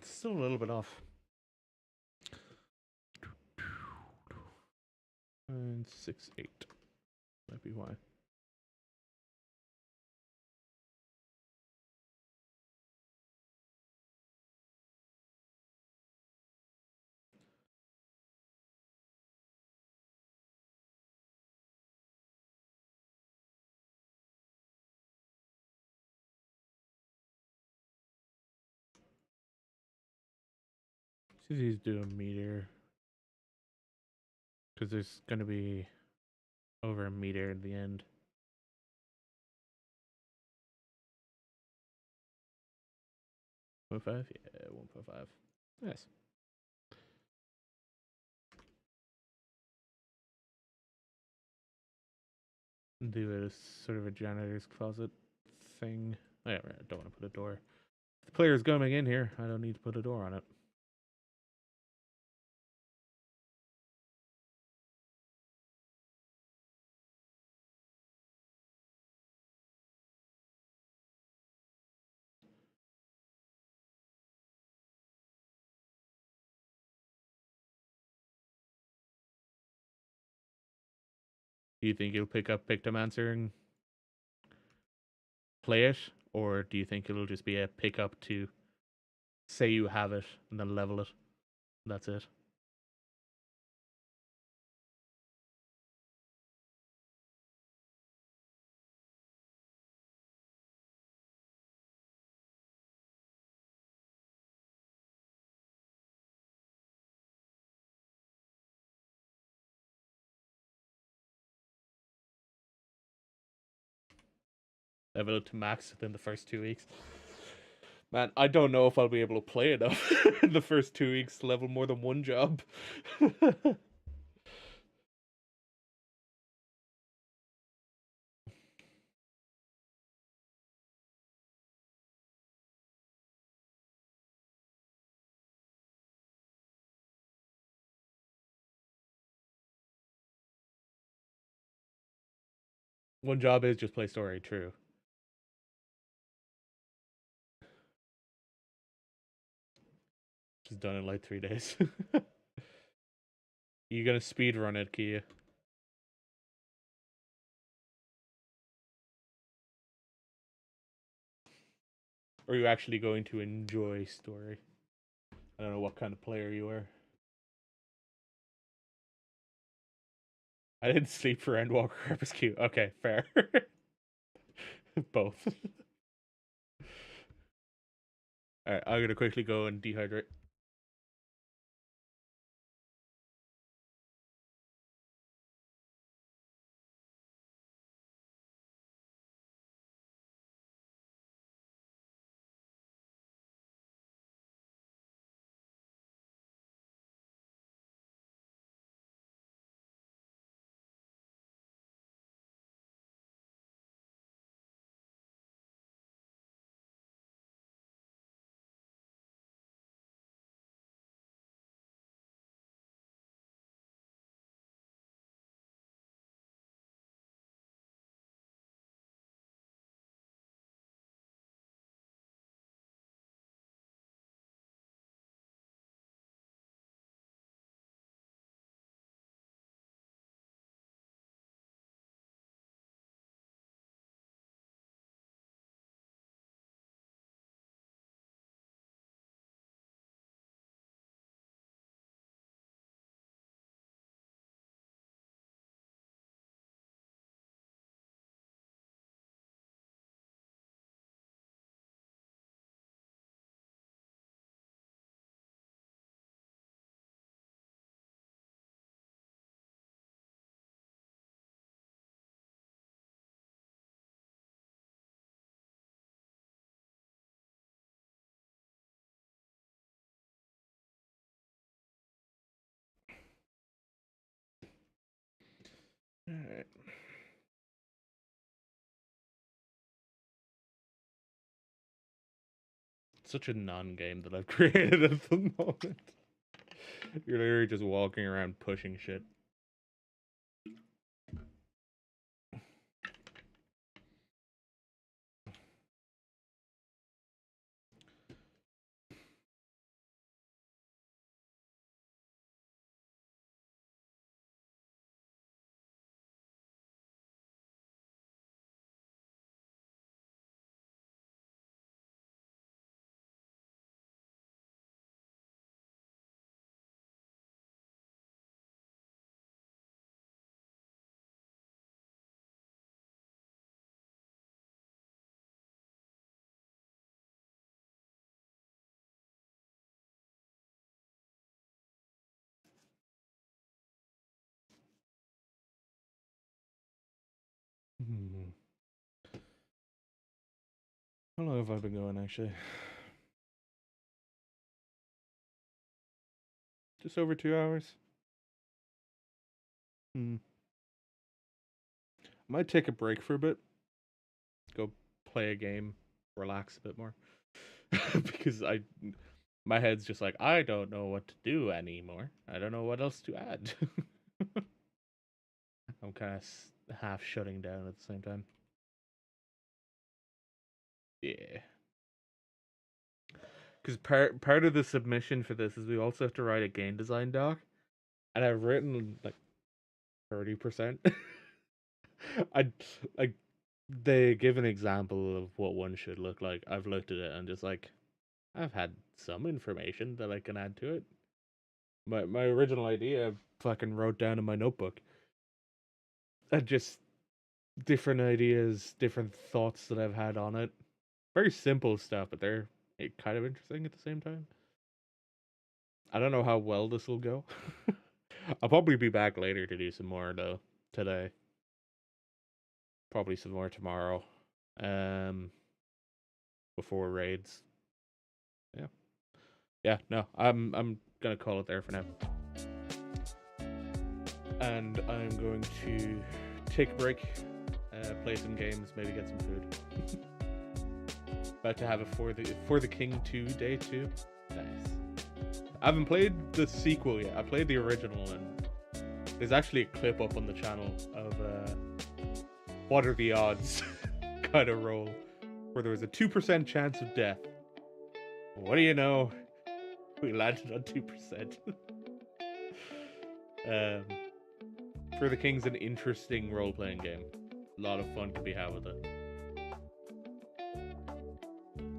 Speaker 1: Still a little bit off. And 6.8 might be why. See, he's doing a meter because there's gonna be over a meter at the end. 1.5? Yeah, 1.5. Nice. Do it as sort of a janitor's closet thing. Oh, yeah, right. I don't want to put a door. If the player's coming in here, I don't need to put a door on it. Do you think you'll pick up Pictomancer and play it, or do you think it'll just be a pickup to say you have it and then level it? And that's it. Level it to max within the first 2 weeks. Man, I don't know if I'll be able to play enough in the first 2 weeks to level more than one job. One job is just play story, true. Just done in like 3 days. You gonna speed run it, Kia? Or are you actually going to enjoy story? I don't know what kind of player you are. I didn't sleep for Endwalker Rescue. Okay, fair. Both. Alright, I'm gonna quickly go and dehydrate. Alright. Such a non-game that I've created at the moment. You're literally just walking around pushing shit. How long have I been going actually? Just over 2 hours. Hmm. Might take a break for a bit. Go play a game, relax a bit more. Because my head's just like, I don't know what to do anymore. I don't know what else to add. I'm kind of half shutting down at the same time. Yeah. Because part of the submission for this is we also have to write a game design doc, and I've written like 30%. I like they give an example of what one should look like. I've looked at it and just like I've had some information that I can add to it. My original idea I fucking wrote down in my notebook. And just different ideas, different thoughts that I've had on it. Very simple stuff, but they're kind of interesting at the same time. I don't know how well this will go. I'll probably be back later to do some more though today. Probably some more tomorrow. Um Before raids. Yeah. Yeah, no. I'm gonna call it there for now. And I'm going to take a break, play some games, maybe get some food. About to have it for the King 2 Day 2. Nice. I haven't played the sequel yet. I played the original, and there's actually a clip up on the channel of what are the odds kind of roll, where there was a 2% chance of death. What do you know? We landed on 2%. For the King's an interesting role-playing game. A lot of fun can be had with it.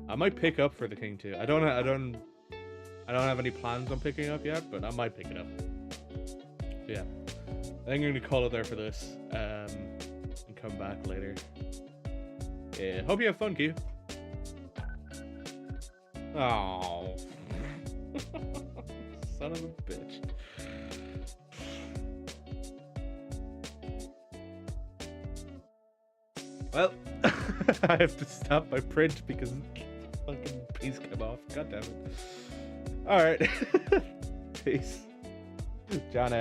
Speaker 1: I might pick up for the King 2. I don't have any plans on picking up yet, but I might pick it up. Yeah. I think I'm gonna call it there for this. And come back later. Yeah. Hope you have fun, Q. Oh. Son of a bitch. Well, I have to stop my print because fucking piece came off. God damn it. Alright. Peace. John